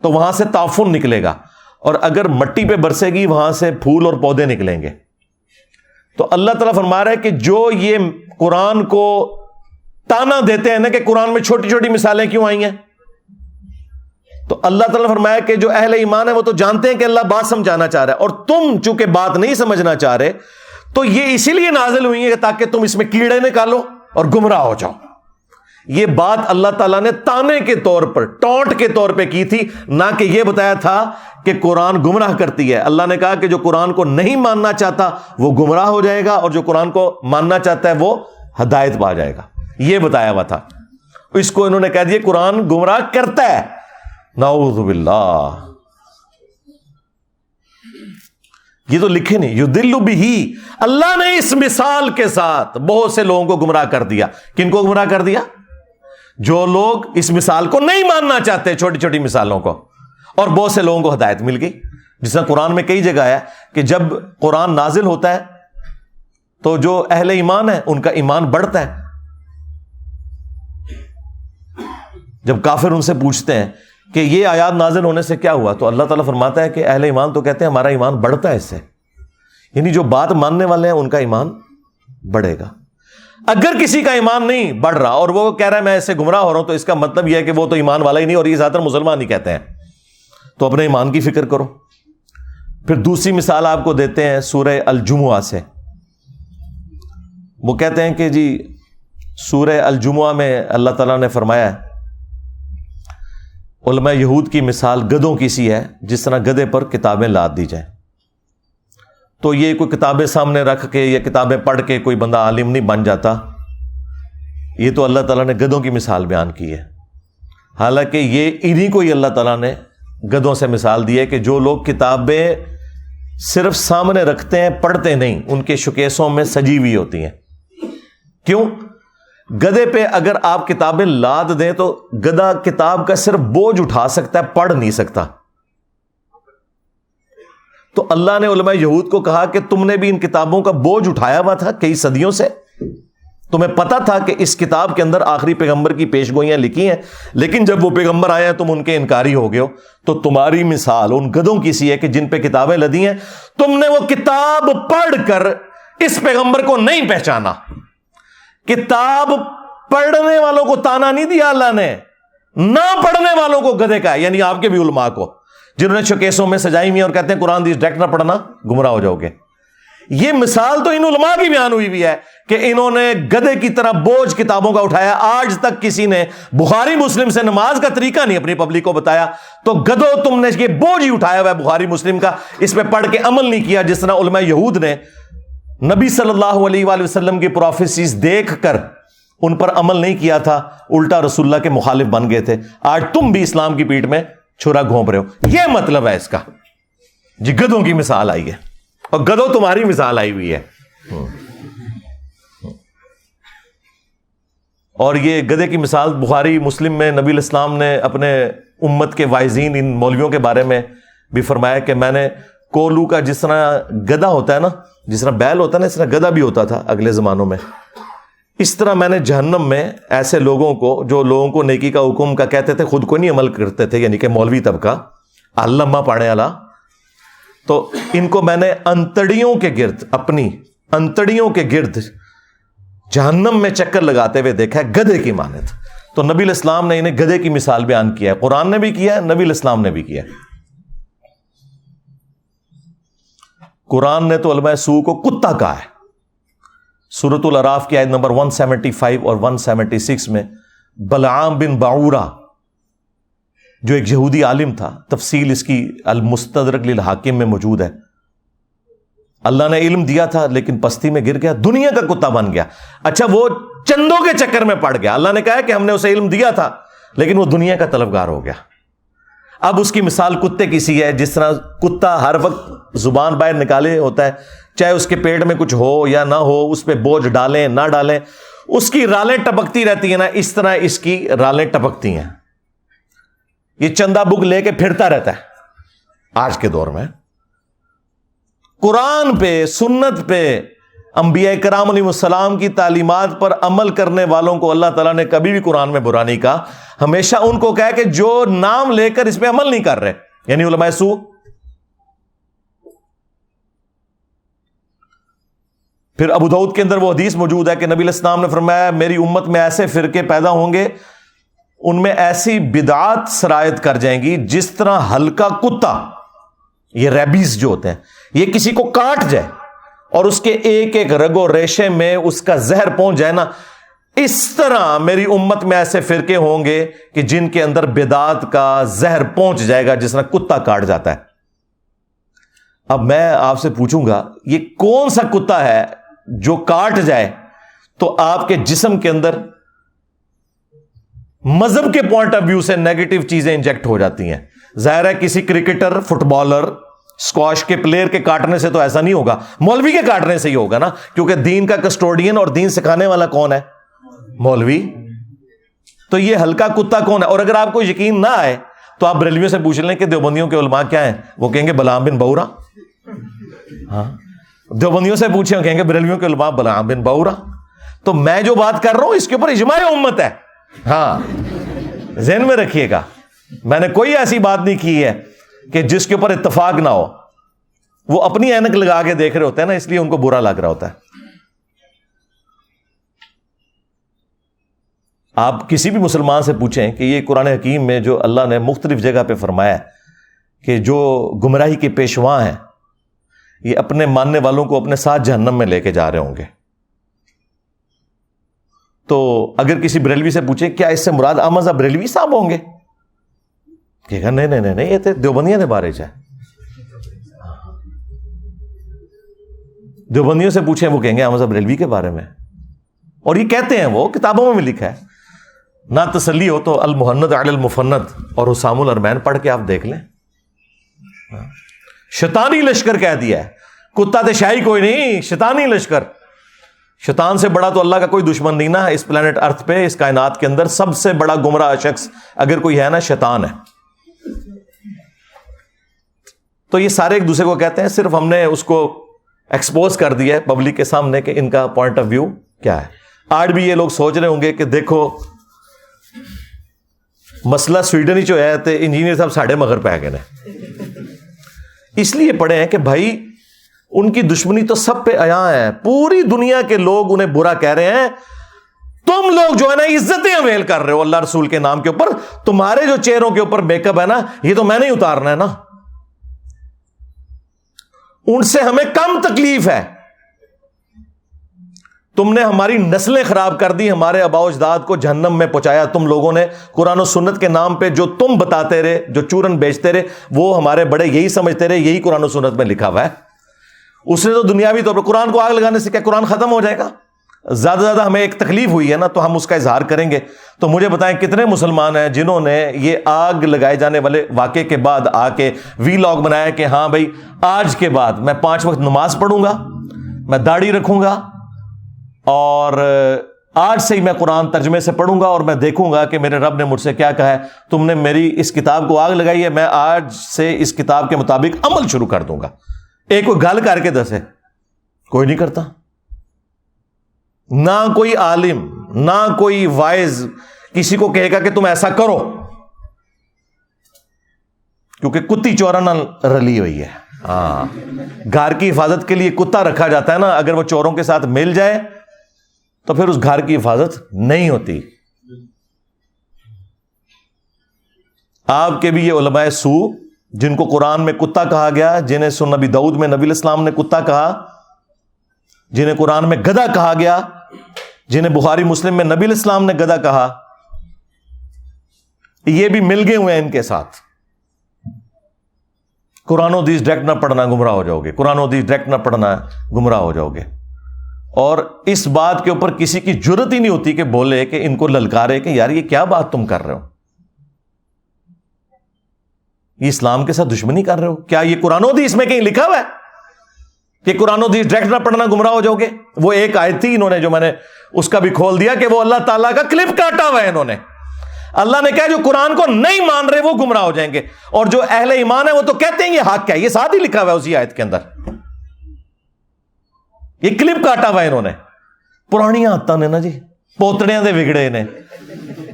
تو وہاں سے تعفن نکلے گا، اور اگر مٹی پہ برسے گی وہاں سے پھول اور پودے نکلیں گے. تو اللہ تعالیٰ فرما رہا ہے کہ جو یہ قرآن کو تانا دیتے ہیں نا کہ قرآن میں چھوٹی چھوٹی مثالیں کیوں آئی ہیں، تو اللہ تعالیٰ نے فرمایا کہ جو اہل ایمان ہے وہ تو جانتے ہیں کہ اللہ بات سمجھانا چاہ رہا ہے، اور تم چونکہ بات نہیں سمجھنا چاہ رہے تو یہ اسی لیے نازل ہوئی ہے تاکہ تم اس میں کیڑے نکالو اور گمراہ ہو جاؤ. یہ بات اللہ تعالیٰ نے تانے کے طور پر، ٹونٹ کے طور پہ کی تھی، نہ کہ یہ بتایا تھا کہ قرآن گمراہ کرتی ہے. اللہ نے کہا کہ جو قرآن کو نہیں ماننا چاہتا وہ گمراہ ہو جائے گا، اور جو قرآن کو ماننا چاہتا ہے وہ ہدایت پا جائے گا. یہ بتایا ہوا تھا. اس کو انہوں نے کہہ دیا قرآن گمراہ کرتا ہے. نعوذ باللہ. یہ تو لکھے نہیں. یضل بہ، اللہ نے اس مثال کے ساتھ بہت سے لوگوں کو گمراہ کر دیا. کن کو گمراہ کر دیا؟ جو لوگ اس مثال کو نہیں ماننا چاہتے، چھوٹی چھوٹی مثالوں کو. اور بہت سے لوگوں کو ہدایت مل گئی. جس طرح قرآن میں کئی جگہ ہے کہ جب قرآن نازل ہوتا ہے تو جو اہل ایمان ہے ان کا ایمان بڑھتا ہے. جب کافر ان سے پوچھتے ہیں کہ یہ آیات نازل ہونے سے کیا ہوا، تو اللہ تعالیٰ فرماتا ہے کہ اہل ایمان تو کہتے ہیں ہمارا ایمان بڑھتا ہے اس سے. یعنی جو بات ماننے والے ہیں ان کا ایمان بڑھے گا. اگر کسی کا ایمان نہیں بڑھ رہا اور وہ کہہ رہا ہے میں اس سے گمراہ ہو رہا ہوں، تو اس کا مطلب یہ ہے کہ وہ تو ایمان والا ہی نہیں، اور یہ زیادہ تر مسلمان ہی کہتے ہیں. تو اپنے ایمان کی فکر کرو. پھر دوسری مثال آپ کو دیتے ہیں سورہ الجمعہ سے. وہ کہتے ہیں کہ جی سورہ الجمعہ میں اللہ تعالیٰ نے فرمایا ہے علماء یہود کی مثال گدھوں کی سی ہے، جس طرح گدھے پر کتابیں لاد دی جائیں. تو یہ کوئی کتابیں سامنے رکھ کے یا کتابیں پڑھ کے کوئی بندہ عالم نہیں بن جاتا. یہ تو اللہ تعالیٰ نے گدھوں کی مثال بیان کی ہے. حالانکہ یہ انہی کو ہی اللہ تعالیٰ نے گدھوں سے مثال دی ہے کہ جو لوگ کتابیں صرف سامنے رکھتے ہیں پڑھتے نہیں، ان کے شوکیسوں میں سجی ہوئی ہوتی ہیں. کیوں؟ گدھے پہ اگر آپ کتابیں لاد دیں تو گدھا کتاب کا صرف بوجھ اٹھا سکتا ہے، پڑھ نہیں سکتا. تو اللہ نے علماء یہود کو کہا کہ تم نے بھی ان کتابوں کا بوجھ اٹھایا ہوا تھا کئی صدیوں سے، تمہیں پتا تھا کہ اس کتاب کے اندر آخری پیغمبر کی پیش گوئیاں لکھی ہیں، لیکن جب وہ پیغمبر آئے ہیں تم ان کے انکاری ہو گئے ہو. تو تمہاری مثال ان گدھوں کی سی ہے کہ جن پہ کتابیں لدی ہیں، تم نے وہ کتاب پڑھ کر اس پیغمبر کو نہیں پہچانا. کتاب پڑھنے والوں کو تانا نہیں دیا اللہ نے, نہ پڑھنے والوں کو گدھے کا ہے, یعنی آپ کے بھی علماء کو جنہوں نے شوکیسوں میں سجائی ہوئی اور کہتے ہیں قرآن حدیث ڈائریکٹ نہ پڑھنا گمراہ ہو جاؤ گے. یہ مثال تو ان علماء کی بیان ہوئی بھی ہے کہ انہوں نے گدھے کی طرح بوجھ کتابوں کا اٹھایا. آج تک کسی نے بخاری مسلم سے نماز کا طریقہ نہیں اپنی پبلک کو بتایا, تو گدھو تم نے یہ بوجھ ہی اٹھایا ہوا ہے بخاری مسلم کا, اس پہ پڑھ کے عمل نہیں کیا. جس طرح علماء یہود نے نبی صلی اللہ علیہ وآلہ وسلم کی پروفیسیز دیکھ کر ان پر عمل نہیں کیا تھا, الٹا رسول اللہ کے مخالف بن گئے تھے. آج تم بھی اسلام کی پیٹھ میں چھرا گھونپ رہے ہو. یہ مطلب ہے اس کا جی. گدھوں کی مثال آئی ہے اور گدھو تمہاری مثال آئی ہوئی ہے. اور یہ گدھے کی مثال بخاری مسلم میں نبی الاسلام نے اپنے امت کے واعظین ان مولویوں کے بارے میں بھی فرمایا کہ میں نے کولو کا جس طرح گدھا ہوتا ہے نا, جس طرح بیل ہوتا ہے نا, اس طرح گدھا بھی ہوتا تھا اگلے زمانوں میں. اس طرح میں نے جہنم میں ایسے لوگوں کو جو لوگوں کو نیکی کا حکم کا کہتے تھے, خود کو نہیں عمل کرتے تھے, یعنی کہ مولوی طبقہ علامہ پڑھنے والا, تو ان کو میں نے انتڑیوں کے گرد, اپنی انتڑیوں کے گرد جہنم میں چکر لگاتے ہوئے دیکھا ہے گدھے کی مانند. تو نبی الاسلام نے انہیں گدھے کی مثال بیان کیا ہے. قرآن نے بھی کیا ہے, نبی الاسلام نے بھی کیا ہے. قرآن نے تو علماء سو کو کتا کہا ہے. سورۃ الاعراف کی آیت نمبر 175 اور 176 میں بلعام بن باعورہ جو ایک یہودی عالم تھا, تفصیل اس کی المستدرک للحاکم میں موجود ہے, اللہ نے علم دیا تھا لیکن پستی میں گر گیا, دنیا کا کتا بن گیا. اچھا وہ چندوں کے چکر میں پڑ گیا. اللہ نے کہا کہ ہم نے اسے علم دیا تھا لیکن وہ دنیا کا طلبگار ہو گیا. اب اس کی مثال کتے کی سی ہے, جس طرح کتا ہر وقت زبان باہر نکالے ہوتا ہے, چاہے اس کے پیٹ میں کچھ ہو یا نہ ہو, اس پہ بوجھ ڈالیں نہ ڈالیں, اس کی رالیں ٹپکتی رہتی ہیں نا, اس طرح اس کی رالیں ٹپکتی ہیں. یہ چندہ بک لے کے پھرتا رہتا ہے. آج کے دور میں قرآن پہ, سنت پہ, انبیاء کرام علیہ السلام کی تعلیمات پر عمل کرنے والوں کو اللہ تعالیٰ نے کبھی بھی قرآن میں برا نہیں کہا. ہمیشہ ان کو کہا کہ جو نام لے کر اس پہ عمل نہیں کر رہے, یعنی علماء سو. پھر ابو داؤد کے اندر وہ حدیث موجود ہے کہ نبی علیہ السلام نے فرمایا میری امت میں ایسے فرقے پیدا ہوں گے, ان میں ایسی بدعات سرایت کر جائیں گی جس طرح ہلکا کتا, یہ ریبیز جو ہوتے ہیں, یہ کسی کو کاٹ جائے اور اس کے ایک ایک رگ و ریشے میں اس کا زہر پہنچ جائے نا, اس طرح میری امت میں ایسے فرقے ہوں گے کہ جن کے اندر بدعات کا زہر پہنچ جائے گا جس طرح کتا کاٹ جاتا ہے. اب میں آپ سے پوچھوں گا, یہ کون سا کتا ہے جو کاٹ جائے تو آپ کے جسم کے اندر مذہب کے پوائنٹ آف ویو سے نیگیٹو چیزیں انجیکٹ ہو جاتی ہیں؟ ظاہر ہے کسی کرکٹر, فٹ بالر, اسکواش کے پلیئر کے کاٹنے سے تو ایسا نہیں ہوگا, مولوی کے کاٹنے سے ہی ہوگا نا, کیونکہ دین کا کسٹوڈین اور دین سکھانے والا کون ہے؟ مولوی. تو یہ ہلکا کتا کون ہے؟ اور اگر آپ کو یقین نہ آئے تو آپ بریلویوں سے پوچھ لیں کہ دیوبندیوں کے علماء کیا ہیں, وہ کہیں گے بلعام بن باعورہ. ہاں, دیوبندیوں سے پوچھیں, کہیں گے بریلویوں کے علماء بلعام بن باعورہ. تو میں جو بات کر رہا ہوں اس کے اوپر اجماع امت ہے. ہاں, ذہن میں رکھیے گا, میں نے کوئی ایسی بات نہیں کی ہے کہ جس کے اوپر اتفاق نہ ہو. وہ اپنی اینک لگا کے دیکھ رہے ہوتے ہیں نا, اس لیے ان کو برا لگ رہا ہوتا ہے. آپ کسی بھی مسلمان سے پوچھیں کہ یہ قرآن حکیم میں جو اللہ نے مختلف جگہ پہ فرمایا ہے کہ جو گمراہی کے پیشواں ہیں یہ اپنے ماننے والوں کو اپنے ساتھ جہنم میں لے کے جا رہے ہوں گے, تو اگر کسی بریلوی سے پوچھیں کیا اس سے مراد احمد صاحب بریلوی صاحب ہوں گے, کہے گا نہیں, یہ تو دیوبندیوں کے بارے ہے. دیوبندیوں سے پوچھیں وہ کہیں گے احمد صاحب بریلوی کے بارے میں, اور یہ کہتے ہیں, وہ کتابوں میں بھی لکھا ہے. نہ تسلی ہو تو المحند علی المفند اور حسام الارمین پڑھ کے آپ دیکھ لیں. شیطانی لشکر کہہ دیا ہے, کتا تے شاہی کوئی نہیں, شیطانی لشکر. شیطان سے بڑا تو اللہ کا کوئی دشمن نہیں نا اس پلانٹ ارتھ پہ, اس کائنات کے اندر سب سے بڑا گمراہ شخص اگر کوئی ہے نا, شیطان ہے. تو یہ سارے ایک دوسرے کو کہتے ہیں, صرف ہم نے اس کو ایکسپوز کر دیا ہے پبلک کے سامنے کہ ان کا پوائنٹ آف ویو کیا ہے. آج بھی یہ لوگ سوچ رہے ہوں گے کہ دیکھو مسئلہ سویڈن ہی جو ہے تو انجینئر صاحب ساڑھے مگر پہ گئے ہیں. اس لیے پڑھے ہیں کہ بھائی ان کی دشمنی تو سب پہ عیاں ہے, پوری دنیا کے لوگ انہیں برا کہہ رہے ہیں, تم لوگ جو ہے نا عزتیں اویل کر رہے ہو اللہ رسول کے نام کے اوپر. تمہارے جو چہروں کے اوپر میک اپ ہے نا, یہ تو میں نہیں اتارنا ہے نا. ان سے ہمیں کم تکلیف ہے. تم نے ہماری نسلیں خراب کر دی, ہمارے آباء و اجداد کو جہنم میں پہنچایا. تم لوگوں نے قرآن و سنت کے نام پہ جو تم بتاتے رہے, جو چورن بیچتے رہے, وہ ہمارے بڑے یہی سمجھتے رہے یہی قرآن و سنت میں لکھا ہوا ہے. اس نے تو دنیاوی طور پر قرآن کو آگ لگانے سے کیا قرآن ختم ہو جائے گا؟ زیادہ سے زیادہ ہمیں ایک تکلیف ہوئی ہے نا, تو ہم اس کا اظہار کریں گے. تو مجھے بتائیں کتنے مسلمان ہیں جنہوں نے یہ آگ لگائے جانے والے واقعے کے بعد آ کے وی لاگ بنایا کہ ہاں بھائی آج کے بعد میں 5 وقت نماز پڑھوں گا, میں داڑھی رکھوں گا, اور آج سے ہی میں قرآن ترجمے سے پڑھوں گا, اور میں دیکھوں گا کہ میرے رب نے مجھ سے کیا کہا ہے. تم نے میری اس کتاب کو آگ لگائی ہے, میں آج سے اس کتاب کے مطابق عمل شروع کر دوں گا. ایک کوئی گل کر کے دسے, کوئی نہیں کرتا. نہ کوئی عالم, نہ کوئی وائز کسی کو کہے گا کہ تم ایسا کرو, کیونکہ کتی چورا نہ رلی ہوئی ہے. ہاں, گھر کی حفاظت کے لیے کتا رکھا جاتا ہے نا, اگر وہ چوروں کے ساتھ مل جائے تو پھر اس گھر کی حفاظت نہیں ہوتی. آپ کے بھی یہ علماء سو جن کو قرآن میں کتا کہا گیا, جنہیں سنن نبی داؤد میں نبی الاسلام نے کتا کہا, جنہیں قرآن میں گدھا کہا گیا, جنہیں بخاری مسلم میں نبی الاسلام نے گدھا کہا, یہ بھی مل گئے ہوئے ہیں ان کے ساتھ. قرآن و حدیث ڈائریکٹ نہ پڑھنا گمراہ ہو جاؤ گے, قرآن و حدیث ڈائریکٹ نہ پڑھنا گمراہ ہو جاؤ گے. اور اس بات کے اوپر کسی کی جرت ہی نہیں ہوتی کہ بولے, کہ ان کو للکارے کہ یار یہ کیا بات تم کر رہے ہو, یہ اسلام کے ساتھ دشمنی کر رہے ہو. کیا یہ قرآن و حدیث میں کہیں لکھا ہوا ہے کہ قرآن و حدیث ڈائریکٹ نہ پڑھنا گمراہ ہو جاؤ گے؟ وہ ایک آیت تھی انہوں نے, جو میں نے اس کا بھی کھول دیا کہ وہ اللہ تعالیٰ کا کلپ کاٹا ہوا ہے انہوں نے. اللہ نے کہا جو قرآن کو نہیں مان رہے وہ گمراہ ہو جائیں گے, اور جو اہل ایمان ہے وہ تو کہتے ہیں یہ حق ہے. یہ ساتھ ہی لکھا ہوا ہے اسی آیت کے اندر, یہ کلپ کاٹا ہوا ہے انہوں نے. پرانی عادتاں نے نا جی, پوتڑیاں دے وگڑے نے.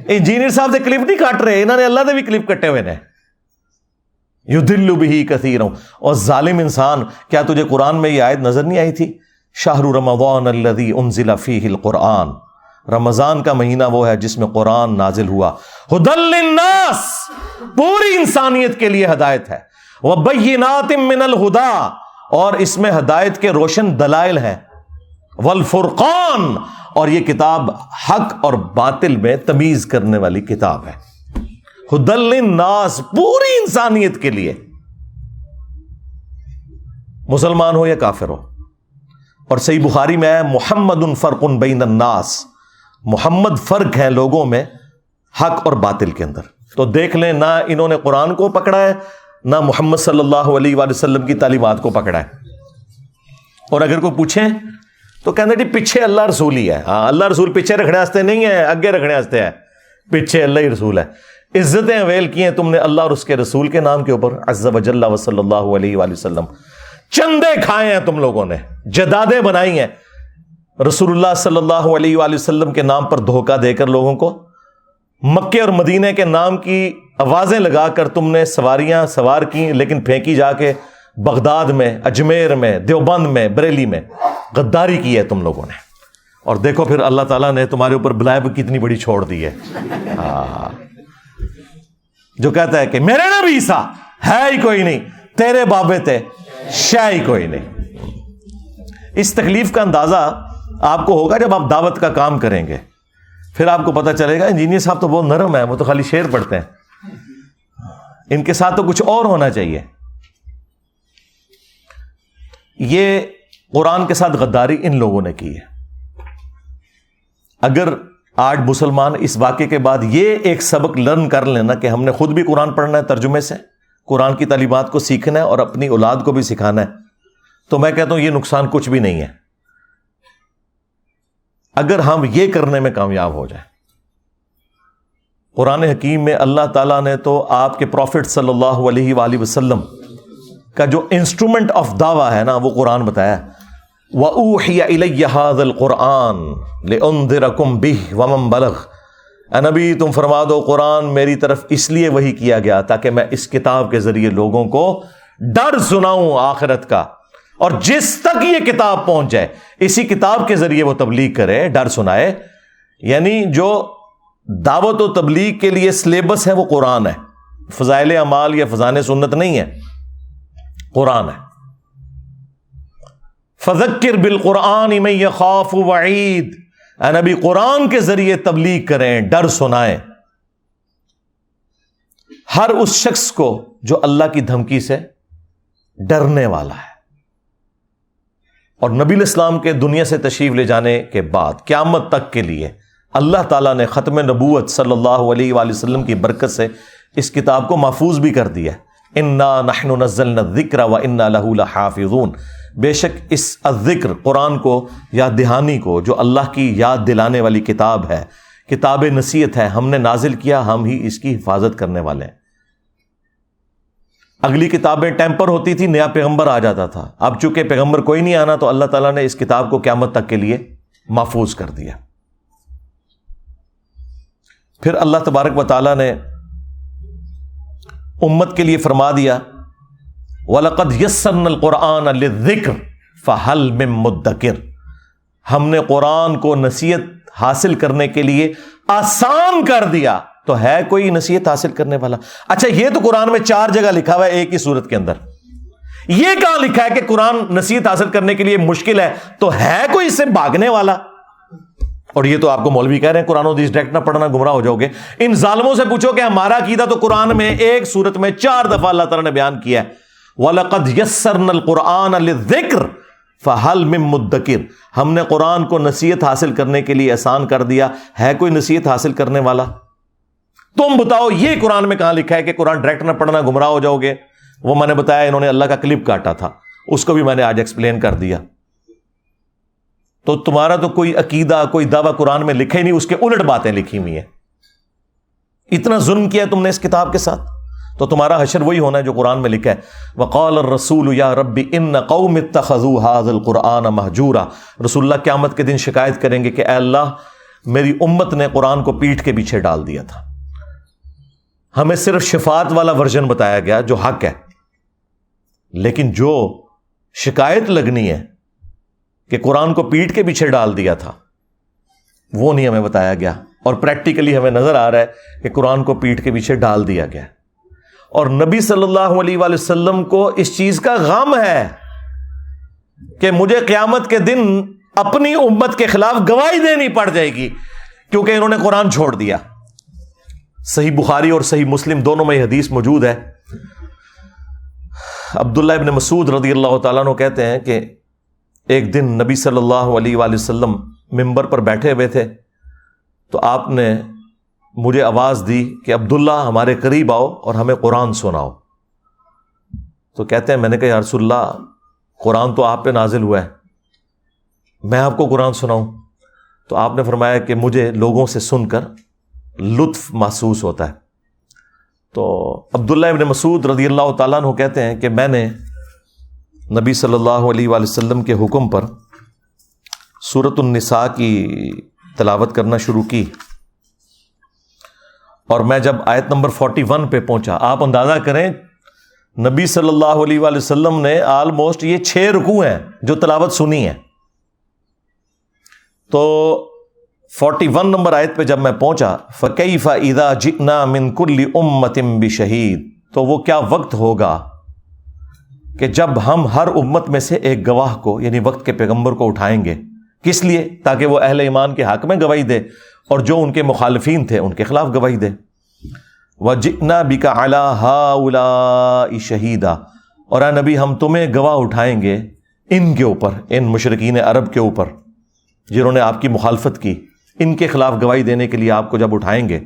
انجینئر صاحب سے کلپ نہیں کاٹ رہے, انہوں نے اللہ دے بھی کلپ کٹے ہوئے نے. یضل بہ کثیرا. اور ظالم انسان, کیا تجھے قرآن میں یہ آیت نظر نہیں آئی تھی؟ شہر رمضان الذی انزل فیہ القرآن, رمضان کا مہینہ وہ ہے جس میں قرآن نازل ہوا. ھدی للناس, پوری انسانیت کے لیے ہدایت ہے. وبینات من الہدی, اور اس میں ہدایت کے روشن دلائل ہیں. والفرقان, اور یہ کتاب حق اور باطل میں تمیز کرنے والی کتاب ہے. ھدی للناس, پوری انسانیت کے لیے, مسلمان ہو یا کافر ہو. اور صحیح بخاری میں ہے محمد فرق بین الناس, محمد فرق ہے لوگوں میں حق اور باطل کے اندر. تو دیکھ لیں, نہ انہوں نے قرآن کو پکڑا ہے, نہ محمد صلی اللہ علیہ وآلہ وسلم کی تعلیمات کو پکڑا ہے. اور اگر کوئی پوچھیں تو کہتے ہیں جی پیچھے اللہ رسول ہی ہے. ہاں, اللہ رسول پیچھے رکھنے واسطے نہیں ہے, اگے رکھنے واسطے ہے. پیچھے اللہ ہی رسول ہے. عزتیں اویل کی ہیں تم نے اللہ اور اس کے رسول کے نام کے اوپر, عز وجل و صلی اللہ علیہ وآلہ وسلم. چندے کھائے ہیں تم لوگوں نے, جدادیں بنائی ہیں, رسول اللہ صلی اللہ علیہ وآلہ وسلم کے نام پر دھوکہ دے کر لوگوں کو, مکے اور مدینے کے نام کی آوازیں لگا کر تم نے سواریاں سوار کی, لیکن پھینکی جا کے بغداد میں, اجمیر میں, دیوبند میں, بریلی میں. غداری کی ہے تم لوگوں نے, اور دیکھو پھر اللہ تعالیٰ نے تمہارے اوپر بلائے کتنی بڑی چھوڑ دی ہے. جو کہتا ہے کہ میرے نبی عیسیٰ ہے ہی کوئی نہیں, تیرے بابے تھے شے ہی کوئی نہیں. اس تکلیف کا اندازہ آپ کو ہوگا جب آپ دعوت کا کام کریں گے, پھر آپ کو پتہ چلے گا انجینئر صاحب تو بہت نرم ہے, وہ تو خالی شعر پڑھتے ہیں, ان کے ساتھ تو کچھ اور ہونا چاہیے. یہ قرآن کے ساتھ غداری ان لوگوں نے کی ہے. اگر آج مسلمان اس واقعے کے بعد یہ ایک سبق لرن کر لینا کہ ہم نے خود بھی قرآن پڑھنا ہے ترجمے سے, قرآن کی تعلیمات کو سیکھنا ہے اور اپنی اولاد کو بھی سکھانا ہے, تو میں کہتا ہوں یہ نقصان کچھ بھی نہیں ہے اگر ہم یہ کرنے میں کامیاب ہو جائیں. قرآن حکیم میں اللہ تعالیٰ نے تو آپ کے پروفٹ صلی اللہ علیہ وآلہ وسلم کا جو انسٹرومنٹ آف دعویٰ ہے نا وہ قرآن بتایا. وَأُوحِيَ إِلَيَّ هَذَا الْقُرْآنُ لِأُنذِرَكُمْ بِهِ وَمَنْ بَلَغَ. اے نبی تم فرما دو قرآن میری طرف اس لیے وحی کیا گیا تاکہ میں اس کتاب کے ذریعے لوگوں کو ڈر سناؤں آخرت کا, اور جس تک یہ کتاب پہنچ جائے اسی کتاب کے ذریعے وہ تبلیغ کرے, ڈر سنائے یعنی جو دعوت و تبلیغ کے لیے سلیبس ہے وہ قرآن ہے، فضائل اعمال یا فضائل سنت نہیں ہے، قرآن ہے۔ فذکر بالقرآن من یخاف وعید، اے نبی قرآن کے ذریعے تبلیغ کریں، ڈر سنائیں ہر اس شخص کو جو اللہ کی دھمکی سے ڈرنے والا ہے۔ اور نبی الاسلام کے دنیا سے تشریف لے جانے کے بعد قیامت تک کے لیے اللہ تعالیٰ نے ختم نبوت صلی اللہ علیہ وآلہ وسلم کی برکت سے اس کتاب کو محفوظ بھی کر دیا ہے۔ انا نحن نزلنا الذکر وانا لہ لحافظون، بے شک اس الذکر قرآن کو، یاد دہانی کو، جو اللہ کی یاد دلانے والی کتاب ہے، کتاب نصیحت ہے، ہم نے نازل کیا، ہم ہی اس کی حفاظت کرنے والے ہیں۔ اگلی کتابیں ٹیمپر ہوتی تھی، نیا پیغمبر آ جاتا تھا، اب چونکہ پیغمبر کوئی نہیں آنا تو اللہ تعالیٰ نے اس کتاب کو قیامت تک کے لیے محفوظ کر دیا۔ پھر اللہ تبارک و تعالیٰ نے امت کے لیے فرما دیا وَلَقَدْ يَسَّرْنَا الْقُرْآنَ لِلذِّكْرِ فَهَلْ مِن مُدَّكِرٍ، ہم نے قرآن کو نصیحت حاصل کرنے کے لیے آسان کر دیا، تو ہے کوئی نصیحت حاصل کرنے والا؟ اچھا یہ تو قرآن میں 4 جگہ لکھا ہوا ہے ایک ہی سورت کے اندر، یہ کہاں لکھا ہے کہ قرآن نصیحت حاصل کرنے کے لیے مشکل ہے؟ تو ہے کوئی اس سے بھاگنے والا؟ اور یہ تو آپ کو مولوی کہہ رہے ہیں قرآن و حدیث ڈائریکٹ نہ پڑھنا گمراہ ہو جاؤ گے۔ ان ظالموں سے پوچھو کہ ہمارا عقیدہ تو قرآن میں ایک سورت میں 4 دفعہ اللہ تعالیٰ نے بیان کیا ہے، وَلَقَدْ يَسَّرْنَا الْقُرْآنَ لِلذِّكْرِ فَهَلْ مِن مُدَّكِرٍ، ہم نے قرآن کو نصیحت حاصل کرنے کے لیے آسان کر دیا، ہے کوئی نصیحت حاصل کرنے والا؟ تم بتاؤ یہ قرآن میں کہاں لکھا ہے کہ قرآن ڈائریکٹ نہ پڑھنا گمراہ ہو جاؤ گے؟ وہ میں نے بتایا انہوں نے اللہ کا کلپ کاٹا تھا، اس کو بھی میں نے آج ایکسپلین کر دیا۔ تو تمہارا تو کوئی عقیدہ، کوئی دعویٰ قرآن میں لکھے نہیں، اس کے الٹ باتیں لکھی ہوئی ہیں۔ اتنا ظلم کیا تم نے اس کتاب کے ساتھ، تو تمہارا حشر وہی ہونا ہے جو قرآن میں لکھا ہے۔ وقال الرسول یا رب ان قوم اتخذوا هذا القرآن مہجورا، رسول اللہ قیامت کے دن شکایت کریں گے کہ اے اللہ میری امت نے قرآن کو پیٹھ کے پیچھے ڈال دیا تھا، ہمیں صرف شفاعت والا ورژن بتایا گیا جو حق ہے، لیکن جو شکایت لگنی ہے کہ قرآن کو پیٹھ کے پیچھے ڈال دیا تھا وہ نہیں ہمیں بتایا گیا، اور پریکٹیکلی ہمیں نظر آ رہا ہے کہ قرآن کو پیٹھ کے پیچھے ڈال دیا گیا۔ اور نبی صلی اللہ علیہ وآلہ وسلم کو اس چیز کا غم ہے کہ مجھے قیامت کے دن اپنی امت کے خلاف گواہی دینی پڑ جائے گی کیونکہ انہوں نے قرآن چھوڑ دیا۔ صحیح بخاری اور صحیح مسلم دونوں میں یہ حدیث موجود ہے۔ عبداللہ ابن مسعود رضی اللہ تعالیٰ عنہ کہتے ہیں کہ ایک دن نبی صلی اللہ علیہ وآلہ وسلم ممبر پر بیٹھے ہوئے تھے تو آپ نے مجھے آواز دی کہ عبداللہ ہمارے قریب آؤ اور ہمیں قرآن سناؤ۔ تو کہتے ہیں میں نے کہا یا رسول اللہ قرآن تو آپ پہ نازل ہوا ہے، میں آپ کو قرآن سناؤں؟ تو آپ نے فرمایا کہ مجھے لوگوں سے سن کر لطف محسوس ہوتا ہے۔ تو عبداللہ ابن مسعود رضی اللہ تعالیٰ عنہ کہتے ہیں کہ میں نے نبی صلی اللہ علیہ وآلہ وسلم کے حکم پر سورۃ النساء کی تلاوت کرنا شروع کی، اور میں جب آیت نمبر 41 پہ پہنچا، آپ اندازہ کریں نبی صلی اللہ علیہ وآلہ وسلم نے آلموسٹ یہ 6 رکوع ہیں جو تلاوت سنی ہے، تو 41 نمبر آیت پہ جب میں پہنچا فَكَيْفَ إِذَا جِئْنَا مِن كُلِّ أُمَّةٍ بِشَهِيدٍ، تو وہ کیا وقت ہوگا کہ جب ہم ہر امت میں سے ایک گواہ کو یعنی وقت کے پیغمبر کو اٹھائیں گے، کس لیے؟ تاکہ وہ اہل ایمان کے حق میں گواہی دے اور جو ان کے مخالفین تھے ان کے خلاف گواہی دے۔ وَجِئْنَا بِكَ عَلَىٰ هَٰؤُلَاءِ شَهِيدًا، اور اے نبی ہم تمہیں گواہ اٹھائیں گے ان کے اوپر، ان مشرکین عرب کے اوپر جنہوں نے آپ کی مخالفت کی، ان کے خلاف گواہی دینے کے لیے آپ کو جب اٹھائیں گے۔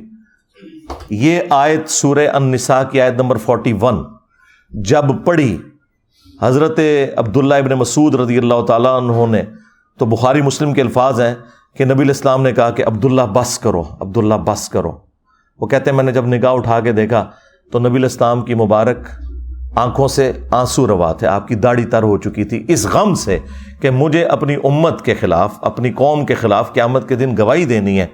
یہ آیت سورہ النساء کی آیت نمبر 41 جب پڑھی حضرت عبداللہ ابن مسعود رضی اللہ تعالیٰ عنہ نے، تو بخاری مسلم کے الفاظ ہیں کہ نبی الاسلام نے کہا کہ عبداللہ بس کرو، عبداللہ بس کرو۔ وہ کہتے ہیں میں نے جب نگاہ اٹھا کے دیکھا تو نبی الاسلام کی مبارک آنکھوں سے آنسو روا تھے، آپ کی داڑھی تر ہو چکی تھی اس غم سے کہ مجھے اپنی امت کے خلاف، اپنی قوم کے خلاف قیامت کے دن گواہی دینی ہے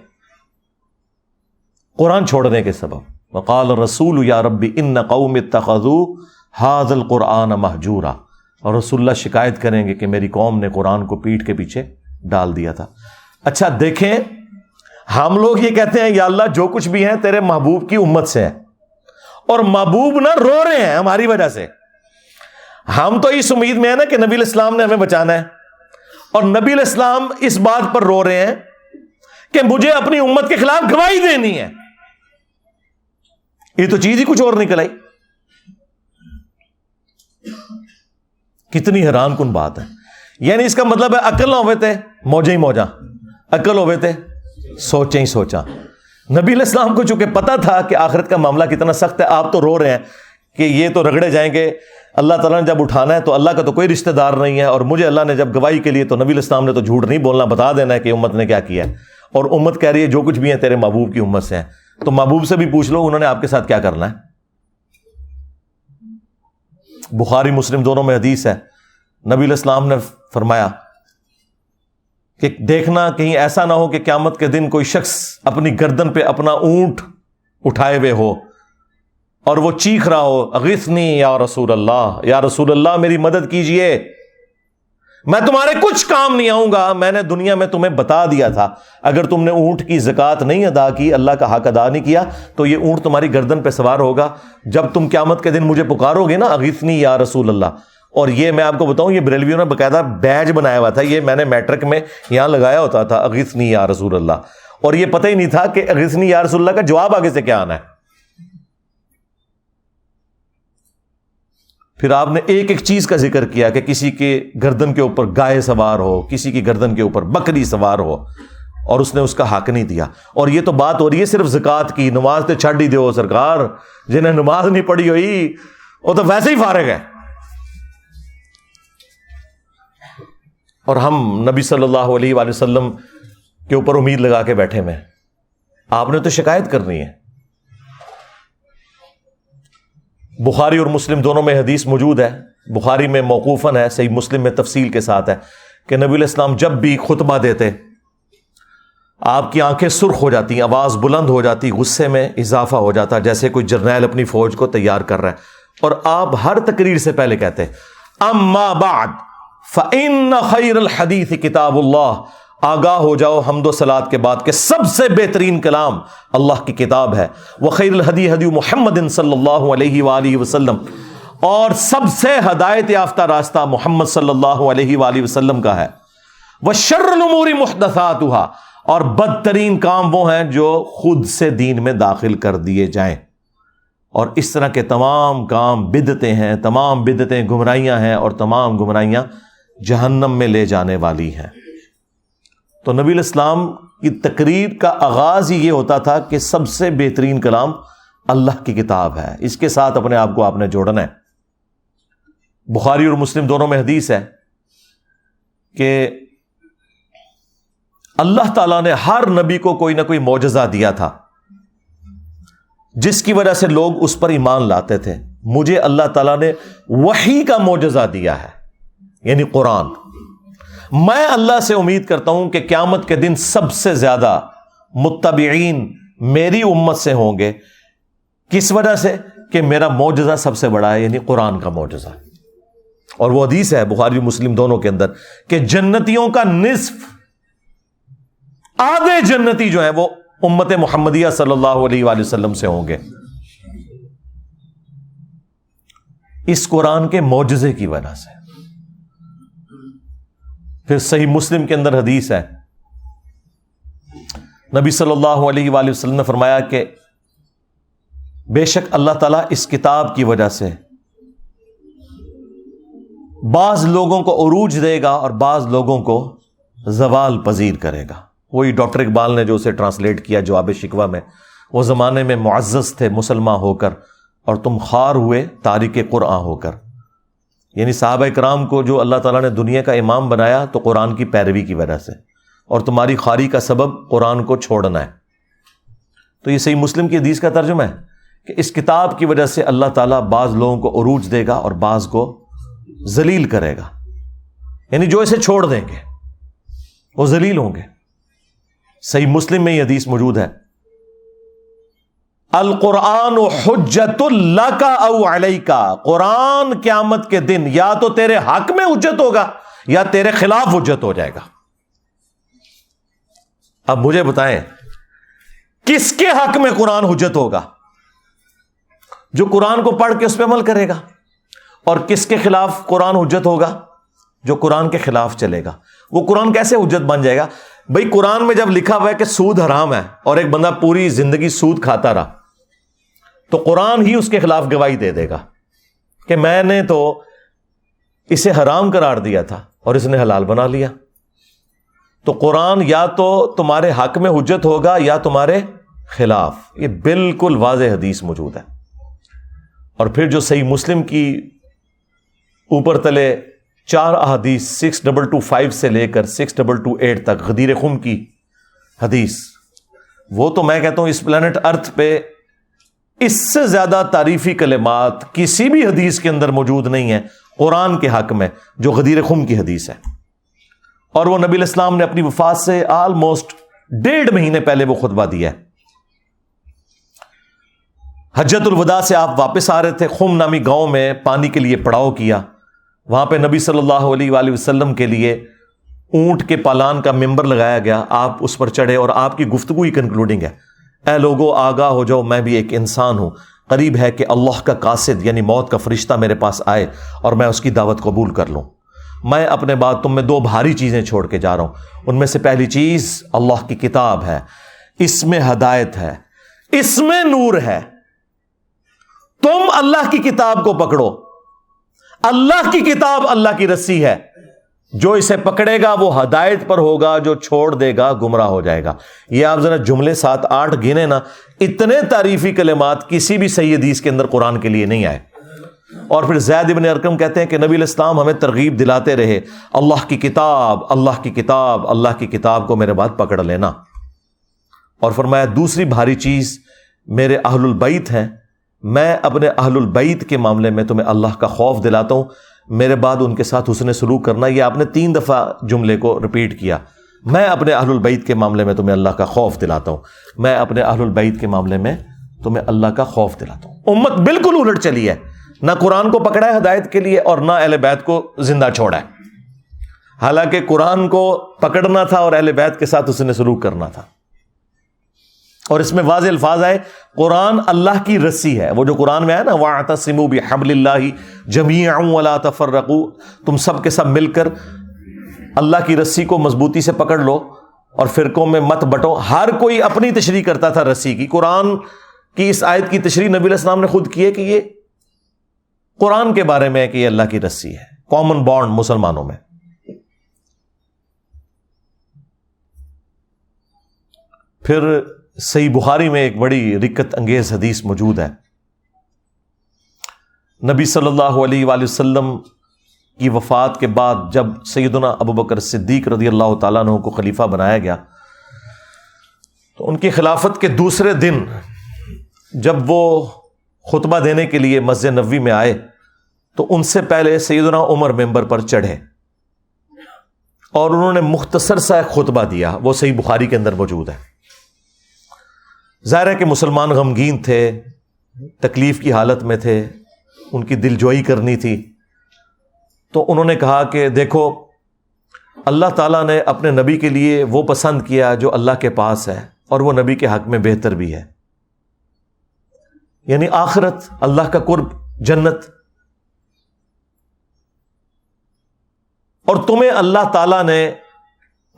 قرآن چھوڑنے کے سبب۔ وقال الرسول یا رب ان قوم اتخذوا هذا القرآن مہجورا، اور رسول اللہ شکایت کریں گے کہ میری قوم نے قرآن کو پیٹھ کے پیچھے ڈال دیا تھا۔ اچھا دیکھیں ہم لوگ یہ کہتے ہیں یا اللہ جو کچھ بھی ہیں تیرے محبوب کی امت سے ہیں، اور محبوب نہ رو رہے ہیں ہماری وجہ سے. ہم تو اس امید میں ہیں نا کہ نبی الاسلام نے ہمیں بچانا ہے، اور نبی الاسلام اس بات پر رو رہے ہیں کہ مجھے اپنی امت کے خلاف گواہی دینی ہے. یہ تو چیز ہی کچھ اور نکل آئی. کتنی حیران کن بات ہے. یعنی اس کا مطلب ہے عقل نہ ہوئے تھے موجیں ہی موجاں، عقل ہوئے تھے سوچیں ہی سوچاں. نبی علیہ السلام کو چونکہ پتا تھا کہ آخرت کا معاملہ کتنا سخت ہے، آپ تو رو رہے ہیں کہ یہ تو رگڑے جائیں گے، اللہ تعالیٰ نے جب اٹھانا ہے تو اللہ کا تو کوئی رشتہ دار نہیں ہے، اور مجھے اللہ نے جب گواہی کے لیے تو نبی علیہ السلام نے تو جھوٹ نہیں بولنا، بتا دینا ہے کہ امت نے کیا کیا ہے. اور امت کہہ رہی ہے جو کچھ بھی ہے تیرے محبوب کی امت سے ہیں. تو محبوب سے بھی پوچھ لو انہوں نے آپ کے ساتھ کیا کرنا ہے. بخاری مسلم دونوں میں حدیث ہے، نبی علیہ السلام نے فرمایا کہ دیکھنا کہیں ایسا نہ ہو کہ قیامت کے دن کوئی شخص اپنی گردن پہ اپنا اونٹ اٹھائے ہوئے ہو اور وہ چیخ رہا ہو اغثنی یا رسول اللہ، یا رسول اللہ میری مدد کیجئے، میں تمہارے کچھ کام نہیں آؤں گا، میں نے دنیا میں تمہیں بتا دیا تھا اگر تم نے اونٹ کی زکوٰۃ نہیں ادا کی، اللہ کا حق ادا نہیں کیا تو یہ اونٹ تمہاری گردن پہ سوار ہوگا. جب تم قیامت کے دن مجھے پکارو گے نا اغثنی یا رسول اللہ. اور یہ میں آپ کو بتاؤں یہ بریلویوں نے باقاعدہ بیج بنایا ہوا تھا، یہ میں نے میٹرک میں یہاں لگایا ہوتا تھا اغثنی یا رسول اللہ، اور یہ پتہ ہی نہیں تھا کہ اغثنی یا رسول اللہ کا جواب آگے سے کیا آنا ہے. پھر آپ نے ایک ایک چیز کا ذکر کیا کہ کسی کے گردن کے اوپر گائے سوار ہو، کسی کی گردن کے اوپر بکری سوار ہو، اور اس نے اس کا حق نہیں دیا. اور یہ تو بات ہو رہی ہے صرف زکوٰۃ کی، نماز تو چھڈ ہی دو سرکار، جنہیں نماز نہیں پڑھی ہوئی وہ تو ویسے ہی فارغ ہے. اور ہم نبی صلی اللہ علیہ وآلہ وسلم کے اوپر امید لگا کے بیٹھے میں. آپ نے تو شکایت کرنی ہے. بخاری اور مسلم دونوں میں حدیث موجود ہے، بخاری میں موقوفاً ہے، صحیح مسلم میں تفصیل کے ساتھ ہے کہ نبی علیہ السلام جب بھی خطبہ دیتے آپ کی آنکھیں سرخ ہو جاتی، آواز بلند ہو جاتی، غصے میں اضافہ ہو جاتا جیسے کوئی جرنیل اپنی فوج کو تیار کر رہا ہے. اور آپ ہر تقریر سے پہلے کہتے اما بعد فإن خیر الحدیث کتاب اللہ، آگاہ ہو جاؤ حمد و صلات کے بعد کہ سب سے بہترین کلام اللہ کی کتاب ہے. وخیر الہدی ہدی محمد صلی اللہ علیہ وآلہ وسلم، اور سب سے ہدایت یافتہ راستہ محمد صلی اللہ علیہ وآلہ وسلم کا ہے. وشر الامور محدثاتها، اور بدترین کام وہ ہیں جو خود سے دین میں داخل کر دیے جائیں. اور اس طرح کے تمام کام بدعتیں ہیں، تمام بدعتیں گمراہیاں ہیں، اور تمام گمراہیاں جہنم میں لے جانے والی ہیں. تو نبی علیہ السلام کی تقریر کا آغاز ہی یہ ہوتا تھا کہ سب سے بہترین کلام اللہ کی کتاب ہے، اس کے ساتھ اپنے آپ کو آپ نے جوڑنا ہے. بخاری اور مسلم دونوں میں حدیث ہے کہ اللہ تعالیٰ نے ہر نبی کو کوئی نہ کوئی معجزہ دیا تھا جس کی وجہ سے لوگ اس پر ایمان لاتے تھے. مجھے اللہ تعالیٰ نے وحی کا معجزہ دیا ہے، یعنی قرآن. میں اللہ سے امید کرتا ہوں کہ قیامت کے دن سب سے زیادہ متبعین میری امت سے ہوں گے. کس وجہ سے؟ کہ میرا معجزہ سب سے بڑا ہے، یعنی قرآن کا معجزہ. اور وہ حدیث ہے بخاری مسلم دونوں کے اندر کہ جنتیوں کا نصف، آدھے جنتی جو ہیں وہ امت محمدیہ صلی اللہ علیہ وآلہ وسلم سے ہوں گے اس قرآن کے معجزے کی وجہ سے. پھر صحیح مسلم کے اندر حدیث ہے، نبی صلی اللہ علیہ وآلہ وسلم نے فرمایا کہ بے شک اللہ تعالیٰ اس کتاب کی وجہ سے بعض لوگوں کو عروج دے گا اور بعض لوگوں کو زوال پذیر کرے گا. وہی ڈاکٹر اقبال نے جو اسے ٹرانسلیٹ کیا جواب شکوہ میں، وہ زمانے میں معزز تھے مسلمان ہو کر اور تم خوار ہوئے تارک قرآن ہو کر. یعنی صحابہ کرام کو جو اللہ تعالیٰ نے دنیا کا امام بنایا تو قرآن کی پیروی کی وجہ سے، اور تمہاری خواری کا سبب قرآن کو چھوڑنا ہے. تو یہ صحیح مسلم کی حدیث کا ترجمہ ہے کہ اس کتاب کی وجہ سے اللہ تعالیٰ بعض لوگوں کو عروج دے گا اور بعض کو ذلیل کرے گا، یعنی جو اسے چھوڑ دیں گے وہ ذلیل ہوں گے. صحیح مسلم میں یہ حدیث موجود ہے، القرآن حجت لک او علیک، قرآن قیامت کے دن یا تو تیرے حق میں حجت ہوگا یا تیرے خلاف حجت ہو جائے گا. اب مجھے بتائیں کس کے حق میں قرآن حجت ہوگا؟ جو قرآن کو پڑھ کے اس پہ عمل کرے گا. اور کس کے خلاف قرآن حجت ہوگا؟ جو قرآن کے خلاف چلے گا. وہ قرآن کیسے حجت بن جائے گا؟ بھئی قرآن میں جب لکھا ہوا ہے کہ سود حرام ہے اور ایک بندہ پوری زندگی سود کھاتا رہا تو قرآن ہی اس کے خلاف گواہی دے دے گا کہ میں نے تو اسے حرام قرار دیا تھا اور اس نے حلال بنا لیا. تو قرآن یا تو تمہارے حق میں حجت ہوگا یا تمہارے خلاف. یہ بالکل واضح حدیث موجود ہے. اور پھر جو صحیح مسلم کی اوپر تلے 4 احادیث 6225 سے لے کر 6228 تک غدیر خم کی حدیث، وہ تو میں کہتا ہوں اس پلانٹ ارتھ پہ اس سے زیادہ تعریفی کلمات کسی بھی حدیث کے اندر موجود نہیں ہے قرآن کے حق میں جو غدیر خم کی حدیث ہے. اور وہ نبی الاسلام نے اپنی وفات سے آلموسٹ 1.5 مہینے پہلے وہ خطبہ دیا ہے. حجۃ الوداع سے آپ واپس آ رہے تھے، خم نامی گاؤں میں پانی کے لیے پڑاؤ کیا. وہاں پہ نبی صلی اللہ علیہ وآلہ وسلم کے لیے اونٹ کے پالان کا ممبر لگایا گیا. آپ اس پر چڑھے اور آپ کی گفتگو ہی کنکلوڈنگ ہے، اے لوگو آگاہ ہو جاؤ، میں بھی ایک انسان ہوں، قریب ہے کہ اللہ کا قاصد یعنی موت کا فرشتہ میرے پاس آئے اور میں اس کی دعوت قبول کر لوں. میں اپنے بعد تم میں 2 بھاری چیزیں چھوڑ کے جا رہا ہوں. ان میں سے پہلی چیز اللہ کی کتاب ہے، اس میں ہدایت ہے، اس میں نور ہے. تم اللہ کی کتاب کو پکڑو. اللہ کی کتاب اللہ کی رسی ہے، جو اسے پکڑے گا وہ ہدایت پر ہوگا، جو چھوڑ دے گا گمراہ ہو جائے گا. یہ آپ ذرا جملے 7-8 گنے نا، اتنے تعریفی کلمات کسی بھی صحیح حدیث کے اندر قرآن کے لیے نہیں آئے. اور پھر زید ابن ارقم کہتے ہیں کہ نبی الاسلام ہمیں ترغیب دلاتے رہے، اللہ کی کتاب، اللہ کی کتاب، اللہ کی کتاب کو میرے بعد پکڑ لینا. اور فرمایا دوسری بھاری چیز میرے اہل البیت ہیں، میں اپنے اہل البیت کے معاملے میں تمہیں اللہ کا خوف دلاتا ہوں، میرے بعد ان کے ساتھ حسن سلوک کرنا. یہ آپ نے 3 دفعہ جملے کو ریپیٹ کیا، میں اپنے اہل البیت کے معاملے میں تمہیں اللہ کا خوف دلاتا ہوں، میں اپنے اہل البیت کے معاملے میں تمہیں اللہ کا خوف دلاتا ہوں. امت بالکل الٹ چلی ہے، نہ قرآن کو پکڑا ہے ہدایت کے لیے اور نہ اہل بیت کو زندہ چھوڑا ہے. حالانکہ قرآن کو پکڑنا تھا اور اہل بیت کے ساتھ حسن سلوک کرنا تھا. اور اس میں واضح الفاظ آئے قرآن اللہ کی رسی ہے. وہ جو قرآن میں ہے نا وَاعْتَصِمُوا بِحَبْلِ اللَّهِ جَمِيعًا وَلَا تَفَرَّقُوا، تم سب کے سب مل کر اللہ کی رسی کو مضبوطی سے پکڑ لو اور فرقوں میں مت بٹو. ہر کوئی اپنی تشریح کرتا تھا رسی کی. قرآن کی اس آیت کی تشریح نبی علیہ السلام نے خود کی ہے کہ یہ قرآن کے بارے میں ہے کہ یہ اللہ کی رسی ہے، کامن بانڈ مسلمانوں میں. پھر صحیح بخاری میں ایک بڑی رکت انگیز حدیث موجود ہے. نبی صلی اللہ علیہ وآلہ وسلم کی وفات کے بعد جب سیدنا ابوبکر صدیق رضی اللہ تعالیٰ عنہ کو خلیفہ بنایا گیا تو ان کی خلافت کے دوسرے دن جب وہ خطبہ دینے کے لیے مسجد نبوی میں آئے تو ان سے پہلے سیدنا عمر ممبر پر چڑھے اور انہوں نے مختصر سا خطبہ دیا. وہ صحیح بخاری کے اندر موجود ہے. ظاہر ہے کہ مسلمان غمگین تھے، تکلیف کی حالت میں تھے، ان کی دل جوئی کرنی تھی. تو انہوں نے کہا کہ دیکھو اللہ تعالیٰ نے اپنے نبی کے لیے وہ پسند کیا جو اللہ کے پاس ہے اور وہ نبی کے حق میں بہتر بھی ہے، یعنی آخرت، اللہ کا قرب، جنت. اور تمہیں اللہ تعالیٰ نے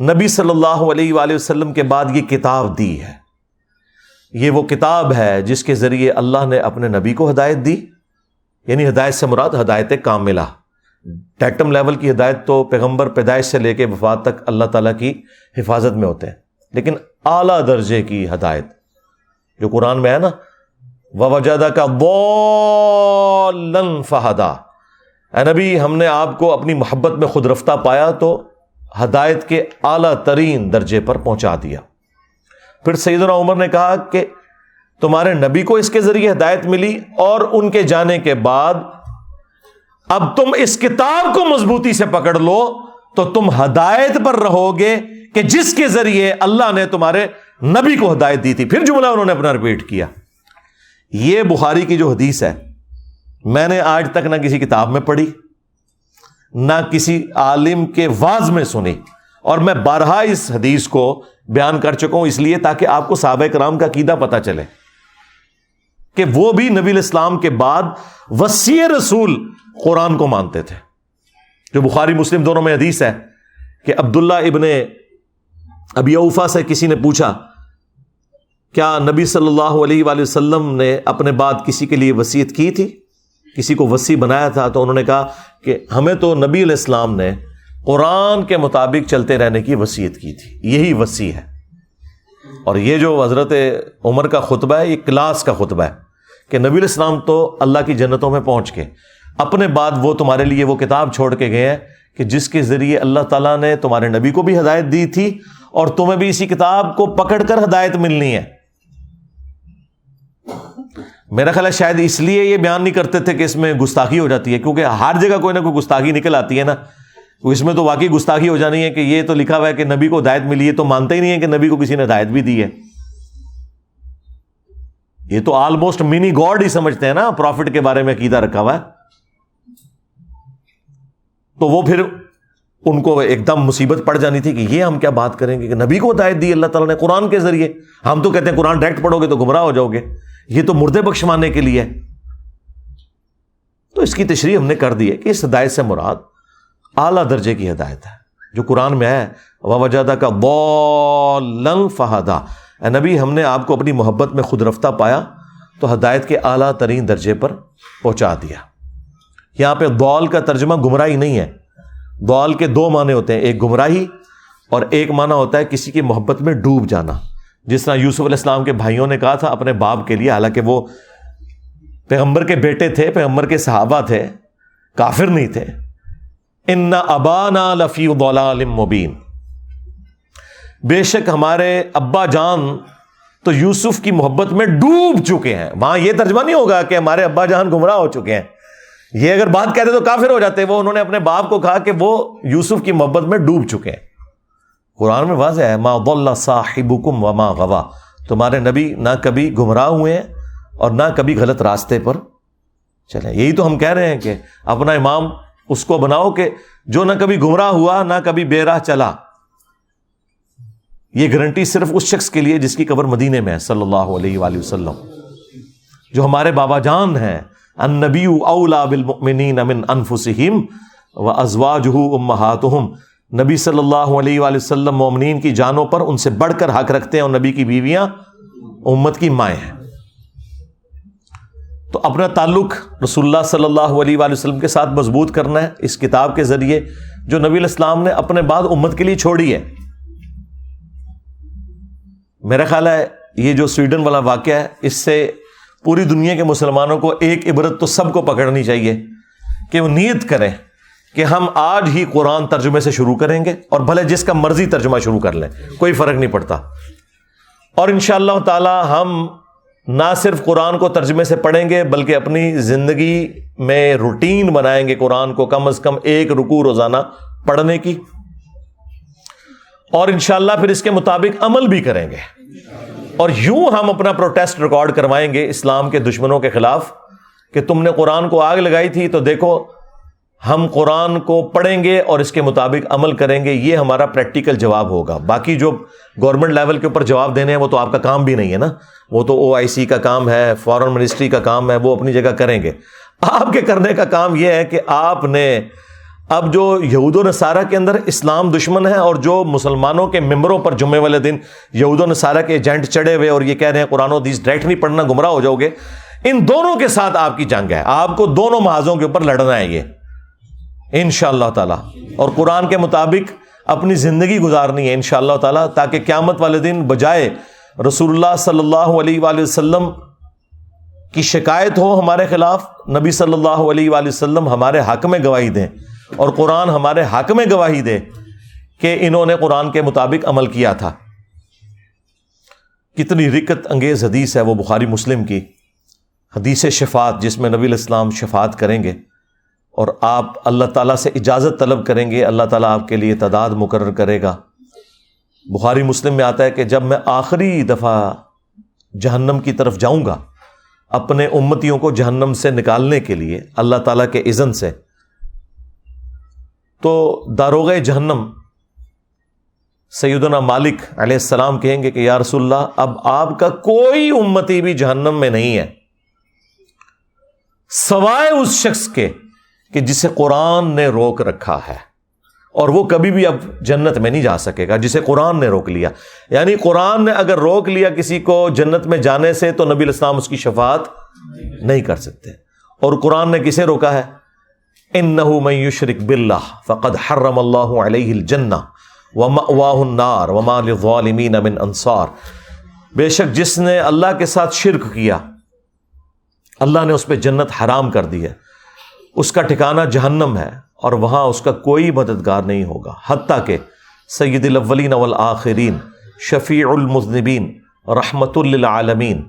نبی صلی اللہ علیہ وآلہ وسلم کے بعد یہ کتاب دی ہے. یہ وہ کتاب ہے جس کے ذریعے اللہ نے اپنے نبی کو ہدایت دی، یعنی ہدایت سے مراد ہدایت کاملہ. ڈیکٹم لیول کی ہدایت تو پیغمبر پیدائش سے لے کے وفات تک اللہ تعالیٰ کی حفاظت میں ہوتے ہیں، لیکن اعلیٰ درجے کی ہدایت جو قرآن میں ہے نا وَوَجَدَكَ ضَالًّا فَهَدَىٰ، اے نبی ہم نے آپ کو اپنی محبت میں خود رفتہ پایا تو ہدایت کے اعلیٰ ترین درجے پر پہنچا دیا. پھر سیدنا عمر نے کہا کہ تمہارے نبی کو اس کے ذریعے ہدایت ملی اور ان کے جانے کے بعد اب تم اس کتاب کو مضبوطی سے پکڑ لو تو تم ہدایت پر رہو گے کہ جس کے ذریعے اللہ نے تمہارے نبی کو ہدایت دی تھی. پھر جملہ انہوں نے اپنا ریپیٹ کیا. یہ بخاری کی جو حدیث ہے میں نے آج تک نہ کسی کتاب میں پڑھی نہ کسی عالم کے واعظ میں سنی، اور میں بارہا اس حدیث کو بیان کر چکا ہوں، اس لیے تاکہ آپ کو صحابہ کرام کا عقیدہ پتہ چلے کہ وہ بھی نبی الاسلام کے بعد وصی رسول قرآن کو مانتے تھے. جو بخاری مسلم دونوں میں حدیث ہے کہ عبداللہ ابن ابی اوفا سے کسی نے پوچھا کیا نبی صلی اللہ علیہ وآلہ وسلم نے اپنے بعد کسی کے لیے وصیت کی تھی، کسی کو وصی بنایا تھا؟ تو انہوں نے کہا کہ ہمیں تو نبی علیہ السلام نے قرآن کے مطابق چلتے رہنے کی وصیت کی تھی، یہی وصی ہے. اور یہ جو حضرت عمر کا خطبہ ہے، یہ کلاس کا خطبہ ہے کہ نبی علیہ السلام تو اللہ کی جنتوں میں پہنچ کے اپنے بعد وہ تمہارے لیے وہ کتاب چھوڑ کے گئے ہیں کہ جس کے ذریعے اللہ تعالیٰ نے تمہارے نبی کو بھی ہدایت دی تھی اور تمہیں بھی اسی کتاب کو پکڑ کر ہدایت ملنی ہے. میرا خیال ہے شاید اس لیے یہ بیان نہیں کرتے تھے کہ اس میں گستاخی ہو جاتی ہے، کیونکہ ہر جگہ کوئی نہ کوئی گستاخی نکل آتی ہے نا. اس میں تو واقعی گستاخی ہو جانی ہے کہ یہ تو لکھا ہوا ہے کہ نبی کو ہدایت ملی ہے، تو مانتے ہی نہیں ہے کہ نبی کو کسی نے ہدایت بھی دی ہے. یہ تو آلموسٹ منی گاڈ ہی سمجھتے ہیں نا پروفٹ کے بارے میں عقیدہ رکھا ہوا ہے. تو وہ پھر ان کو ایک دم مصیبت پڑ جانی تھی کہ یہ ہم کیا بات کریں گے کہ نبی کو ہدایت دی اللہ تعالیٰ نے قرآن کے ذریعے. ہم تو کہتے ہیں قرآن ڈائریکٹ پڑھو گے تو گمراہ ہو جاؤ گے، یہ تو مردے بخشوانے کے لیے. تو اس کی تشریح ہم نے کر دی ہے کہ اس ہدایت سے مراد اعلیٰ درجے کی ہدایت ہے جو قرآن میں ہے. وَوَجَدَكَ ضَالًّا فَهَدَىٰ، اے نبی ہم نے آپ کو اپنی محبت میں خود رفتہ پایا تو ہدایت کے اعلیٰ ترین درجے پر پہنچا دیا. یہاں پہ ضال کا ترجمہ گمراہی نہیں ہے. ضال کے دو معنی ہوتے ہیں، ایک گمراہی اور ایک معنی ہوتا ہے کسی کی محبت میں ڈوب جانا. جس طرح یوسف علیہ السلام کے بھائیوں نے کہا تھا اپنے باپ کے لیے، حالانکہ وہ پیغمبر کے بیٹے تھے، پیغمبر کے صحابہ تھے، کافر نہیں تھے، ان ابانا لفی ضلال مبین، بے شک ہمارے ابا جان تو یوسف کی محبت میں ڈوب چکے ہیں. وہاں یہ ترجمہ نہیں ہوگا کہ ہمارے ابا جان گمراہ ہو چکے ہیں، یہ اگر بات کہتے تو کافر ہو جاتے. وہ انہوں نے اپنے باپ کو کہا کہ وہ یوسف کی محبت میں ڈوب چکے ہیں. قرآن میں واضح ہے ما ضل صاحبکم وما غوا، تمہارے نبی نہ کبھی گمراہ ہوئے ہیں اور نہ کبھی غلط راستے پر چلیں. یہی تو ہم کہہ رہے ہیں کہ اپنا امام اس کو بناؤ کہ جو نہ کبھی گمراہ ہوا نہ کبھی بے راہ چلا. یہ گارنٹی صرف اس شخص کے لیے جس کی قبر مدینے میں ہے صلی اللہ علیہ وآلہ وسلم. جو ہمارے بابا جان ہیں، النبی اولا بالمؤمنین من انفسہم وازواجہ امہاتہم، نبی صلی اللہ علیہ وآلہ وسلم مومنین کی جانوں پر ان سے بڑھ کر حق رکھتے ہیں اور نبی کی بیویاں امت کی مائیں ہیں. تو اپنا تعلق رسول اللہ صلی اللہ علیہ وآلہ وسلم کے ساتھ مضبوط کرنا ہے اس کتاب کے ذریعے جو نبی علیہ السلام نے اپنے بعد امت کے لیے چھوڑی ہے. میرا خیال ہے یہ جو سویڈن والا واقعہ ہے، اس سے پوری دنیا کے مسلمانوں کو ایک عبرت تو سب کو پکڑنی چاہیے کہ وہ نیت کریں کہ ہم آج ہی قرآن ترجمے سے شروع کریں گے، اور بھلے جس کا مرضی ترجمہ شروع کر لیں، کوئی فرق نہیں پڑتا. اور انشاءاللہ تعالی ہم نہ صرف قرآن کو ترجمے سے پڑھیں گے بلکہ اپنی زندگی میں روٹین بنائیں گے قرآن کو کم از کم ایک رکوع روزانہ پڑھنے کی، اور انشاءاللہ پھر اس کے مطابق عمل بھی کریں گے. اور یوں ہم اپنا پروٹیسٹ ریکارڈ کروائیں گے اسلام کے دشمنوں کے خلاف کہ تم نے قرآن کو آگ لگائی تھی تو دیکھو ہم قرآن کو پڑھیں گے اور اس کے مطابق عمل کریں گے. یہ ہمارا پریکٹیکل جواب ہوگا. باقی جو گورنمنٹ لیول کے اوپر جواب دینے ہیں وہ تو آپ کا کام بھی نہیں ہے نا، وہ تو OIC کا کام ہے، فارن منسٹری کا کام ہے، وہ اپنی جگہ کریں گے. آپ کے کرنے کا کام یہ ہے کہ آپ نے اب جو یہود و نصارہ کے اندر اسلام دشمن ہے اور جو مسلمانوں کے ممبروں پر جمعے والے دن یہود و نصارہ کے ایجنٹ چڑھے ہوئے اور یہ کہہ رہے ہیں قرآن و حدیث ڈائریکٹ نہیں پڑھنا گمراہ ہو جاؤ گے، ان دونوں کے ساتھ آپ کی جنگ ہے. آپ کو دونوں محاذوں کے اوپر لڑنا ہے یہ انشاءاللہ تعالی، اور قرآن کے مطابق اپنی زندگی گزارنی ہے انشاءاللہ تعالی، تاکہ قیامت والے دن بجائے رسول اللہ صلی اللہ علیہ وآلہ وسلم کی شکایت ہو ہمارے خلاف، نبی صلی اللہ علیہ وآلہ وسلم ہمارے حق میں گواہی دیں اور قرآن ہمارے حق میں گواہی دے کہ انہوں نے قرآن کے مطابق عمل کیا تھا. کتنی رکت انگیز حدیث ہے وہ بخاری مسلم کی حدیث شفاعت، جس میں نبی علیہ السلام شفاعت کریں گے اور آپ اللہ تعالیٰ سے اجازت طلب کریں گے، اللہ تعالیٰ آپ کے لیے تعداد مقرر کرے گا. بخاری مسلم میں آتا ہے کہ جب میں آخری دفعہ جہنم کی طرف جاؤں گا اپنے امتیوں کو جہنم سے نکالنے کے لیے اللہ تعالیٰ کے اذن سے، تو داروغ جہنم سیدنا مالک علیہ السلام کہیں گے کہ یا رسول اللہ اب آپ کا کوئی امتی بھی جہنم میں نہیں ہے سوائے اس شخص کے کہ جسے قرآن نے روک رکھا ہے، اور وہ کبھی بھی اب جنت میں نہیں جا سکے گا جسے قرآن نے روک لیا۔ یعنی قرآن نے اگر روک لیا کسی کو جنت میں جانے سے تو نبی علیہ السلام اس کی شفاعت نہیں کر سکتے۔ اور قرآن نے کسے روکا ہے؟ انہ من یشرک باللہ فقد حرم اللہ علیہ الجنہ ومأواہ النار وما للظالمین من انصار، بے شک جس نے اللہ کے ساتھ شرک کیا اللہ نے اس پہ جنت حرام کر دی ہے، اس کا ٹھکانہ جہنم ہے اور وہاں اس کا کوئی مددگار نہیں ہوگا، حتیٰ کہ سید الاولین والآخرین، شفیع المذنبین، رحمت للعالمین،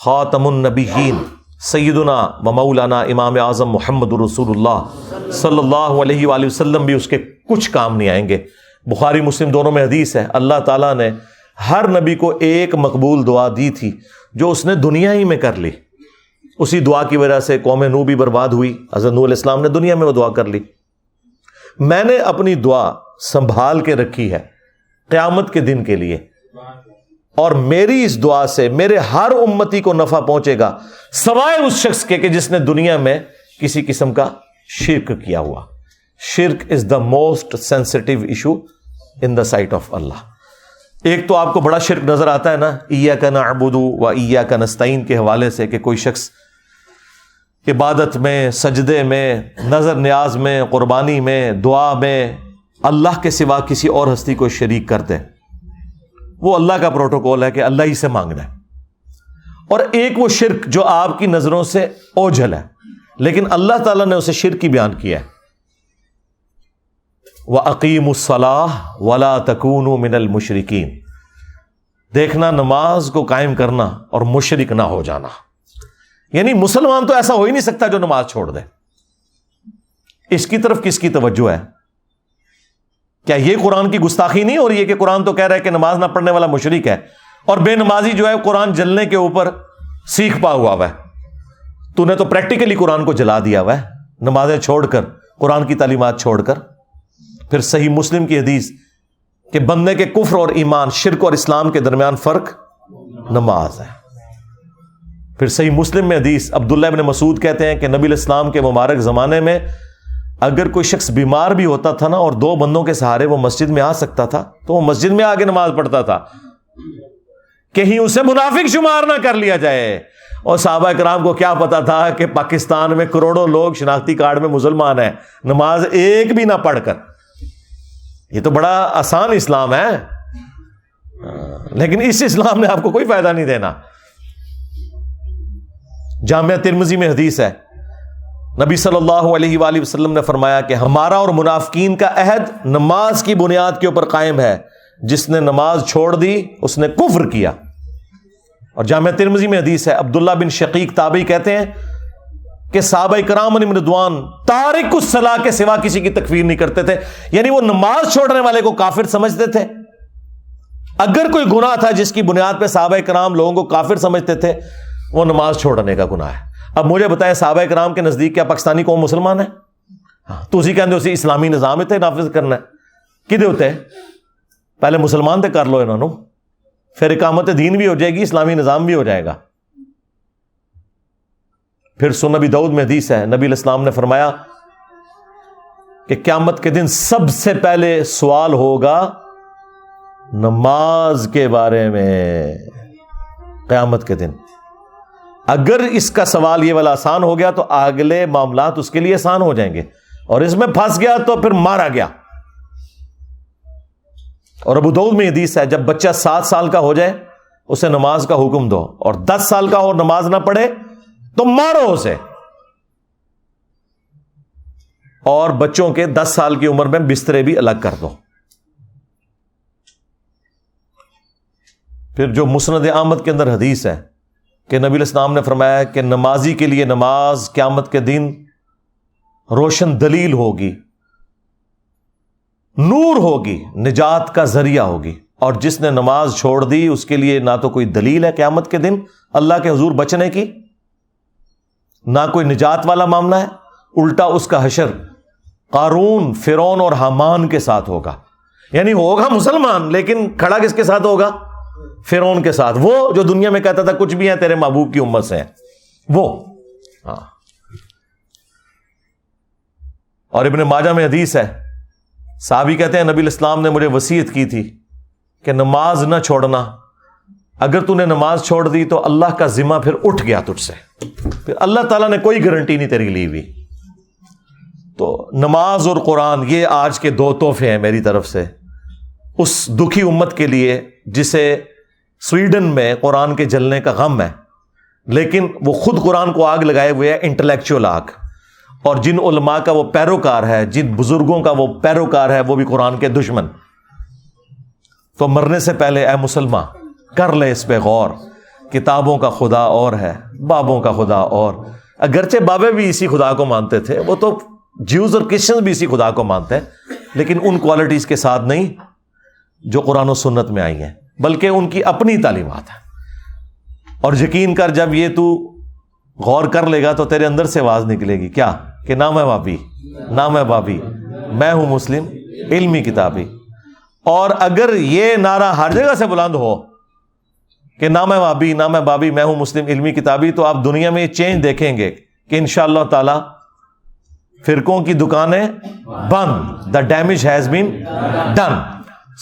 خاتم النبیین، سیدنا و مولانا امام اعظم محمد رسول اللہ صلی اللہ علیہ وآلہ وسلم بھی اس کے کچھ کام نہیں آئیں گے۔ بخاری مسلم دونوں میں حدیث ہے، اللہ تعالیٰ نے ہر نبی کو ایک مقبول دعا دی تھی جو اس نے دنیا ہی میں کر لی، اسی دعا کی وجہ سے قوم نوح بھی برباد ہوئی، حضرت نوح علیہ السلام نے دنیا میں وہ دعا کر لی۔ میں نے اپنی دعا سنبھال کے رکھی ہے قیامت کے دن کے لیے، اور میری اس دعا سے میرے ہر امتی کو نفع پہنچے گا سوائے اس شخص کے کہ جس نے دنیا میں کسی قسم کا شرک کیا ہوا۔ شرک is the most sensitive issue in the sight of Allah. ایک تو آپ کو بڑا شرک نظر آتا ہے نا، ایاک نعبد و ایاک نستعین کے حوالے سے، کہ کوئی شخص عبادت میں، سجدے میں، نظر نیاز میں، قربانی میں، دعا میں اللہ کے سوا کسی اور ہستی کو شریک کر دے، وہ اللہ کا پروٹوکول ہے کہ اللہ ہی سے مانگنا ہے۔ اور ایک وہ شرک جو آپ کی نظروں سے اوجھل ہے لیکن اللہ تعالیٰ نے اسے شرک ہی بیان کیا ہے، وَأَقِيمُوا الصَّلَاةَ وَلَا تَكُونُوا مِنَ الْمُشْرِكِينَ، دیکھنا نماز کو قائم کرنا اور مشرک نہ ہو جانا۔ یعنی مسلمان تو ایسا ہو ہی نہیں سکتا جو نماز چھوڑ دے۔ اس کی طرف کس کی توجہ ہے؟ کیا یہ قرآن کی گستاخی نہیں ہو رہی ہے کہ قرآن تو کہہ رہا ہے کہ نماز نہ پڑھنے والا مشرک ہے، اور بے نمازی جو ہے قرآن جلنے کے اوپر سیکھ پا ہوا ہے؟ تو نے تو پریکٹیکلی قرآن کو جلا دیا ہوا ہے، نمازیں چھوڑ کر، قرآن کی تعلیمات چھوڑ کر۔ پھر صحیح مسلم کی حدیث کہ بندے کے کفر اور ایمان، شرک اور اسلام کے درمیان فرق نماز ہے۔ پھر صحیح مسلم میں حدیث عبداللہ ابن مسعود کہتے ہیں کہ نبی علیہ السلام کے مبارک زمانے میں اگر کوئی شخص بیمار بھی ہوتا تھا نا اور دو بندوں کے سہارے وہ مسجد میں آ سکتا تھا تو وہ مسجد میں آ کے نماز پڑھتا تھا، کہیں اسے منافق شمار نہ کر لیا جائے۔ اور صحابہ کرام کو کیا پتا تھا کہ پاکستان میں کروڑوں لوگ شناختی کارڈ میں مسلمان ہیں، نماز ایک بھی نہ پڑھ کر۔ یہ تو بڑا آسان اسلام ہے، لیکن اس اسلام نے آپ کو کوئی فائدہ نہیں دینا۔ جامعہ ترمذی میں حدیث ہے، نبی صلی اللہ علیہ وآلہ وسلم نے فرمایا کہ ہمارا اور منافقین کا عہد نماز کی بنیاد کے اوپر قائم ہے، جس نے نماز چھوڑ دی اس نے کفر کیا۔ اور جامعہ ترمذی میں حدیث ہے، عبداللہ بن شقیق تابعی کہتے ہیں کہ صحابہ کرام علیہم رضوان تارک الصلاۃ کے سوا کسی کی تکفیر نہیں کرتے تھے، یعنی وہ نماز چھوڑنے والے کو کافر سمجھتے تھے۔ اگر کوئی گناہ تھا جس کی بنیاد پہ صحابہ کرام لوگوں کو کافر سمجھتے تھے، وہ نماز چھوڑنے کا گناہ ہے۔ اب مجھے بتائیں صحابہ کرام کے نزدیک کیا پاکستانی قوم مسلمان ہے؟ تو اسی کہندے اسی اسلامی نظام تے نافذ کرنا ہے کدے ہوتے ہیں؟ پہلے مسلمان تے کر لو انہوں، پھر اقامت دین بھی ہو جائے گی، اسلامی نظام بھی ہو جائے گا۔ پھر سنن نبی داؤد میں حدیث ہے، نبی علیہ السلام نے فرمایا کہ قیامت کے دن سب سے پہلے سوال ہوگا نماز کے بارے میں۔ قیامت کے دن اگر اس کا سوال یہ والا آسان ہو گیا تو اگلے معاملات اس کے لیے آسان ہو جائیں گے، اور اس میں پھنس گیا تو پھر مارا گیا۔ اور ابو داؤد میں حدیث ہے، جب بچہ 7 سال کا ہو جائے اسے نماز کا حکم دو، اور 10 سال کا اور نماز نہ پڑھے تو مارو اسے۔ اور بچوں کے 10 سال کی عمر میں بسترے بھی الگ کر دو۔ پھر جو مسند احمد کے اندر حدیث ہے کہ نبی علیہ السلام نے فرمایا کہ نمازی کے لیے نماز قیامت کے دن روشن دلیل ہوگی، نور ہوگی، نجات کا ذریعہ ہوگی، اور جس نے نماز چھوڑ دی اس کے لیے نہ تو کوئی دلیل ہے قیامت کے دن اللہ کے حضور بچنے کی، نہ کوئی نجات والا معاملہ ہے، الٹا اس کا حشر قارون، فرعون اور حامان کے ساتھ ہوگا۔ یعنی ہوگا مسلمان لیکن کھڑا کس کے ساتھ ہوگا؟ فرعون کے ساتھ، وہ جو دنیا میں کہتا تھا کچھ بھی ہے تیرے محبوب کی امت سے ہیں وہ. ہاں. اور ابن ماجہ میں حدیث ہے، صحابی کہتے ہیں نبی الاسلام نے مجھے وصیت کی تھی کہ نماز نہ چھوڑنا، اگر تو نے نماز چھوڑ دی تو اللہ کا ذمہ پھر اٹھ گیا تجھ سے، پھر اللہ تعالیٰ نے کوئی گارنٹی نہیں تیری لی ہوئی. تو نماز اور قرآن یہ آج کے دو تحفے ہیں میری طرف سے اس دکھی امت کے لیے جسے سویڈن میں قرآن کے جلنے کا غم ہے، لیکن وہ خود قرآن کو آگ لگائے ہوئے ہے، انٹلیکچوئل آگ. اور جن علماء کا وہ پیروکار ہے، جن بزرگوں کا وہ پیروکار ہے، وہ بھی قرآن کے دشمن. تو مرنے سے پہلے اے مسلمان کر لے اس پہ غور. کتابوں کا خدا اور ہے، بابوں کا خدا اور. اگرچہ بابے بھی اسی خدا کو مانتے تھے، وہ تو جیوز اور کرسچن بھی اسی خدا کو مانتے ہیں، لیکن ان کوالٹیز کے ساتھ نہیں جو قرآن و سنت میں آئی ہیں، بلکہ ان کی اپنی تعلیمات ہیں. اور یقین کر جب یہ تو غور کر لے گا تو تیرے اندر سے آواز نکلے گی کیا کہ نہ میں بابی، نہ میں بابی، میں ہوں مسلم علمی کتابی. اور اگر یہ نعرہ ہر جگہ سے بلند ہو کہ نہ میں بابی، نہ میں بابی، میں ہوں مسلم علمی کتابی، تو آپ دنیا میں یہ چینج دیکھیں گے کہ انشاءاللہ تعالی فرقوں کی دکانیں بند. The damage has been done.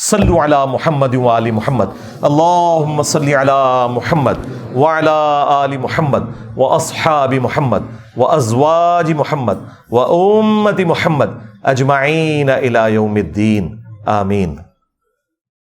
صلو علی محمد وآل محمد، اللہم صلی علی محمد وعلی آل محمد واصحاب محمد وازواج محمد وامت محمد اجمعین الی یوم الدین. آمین.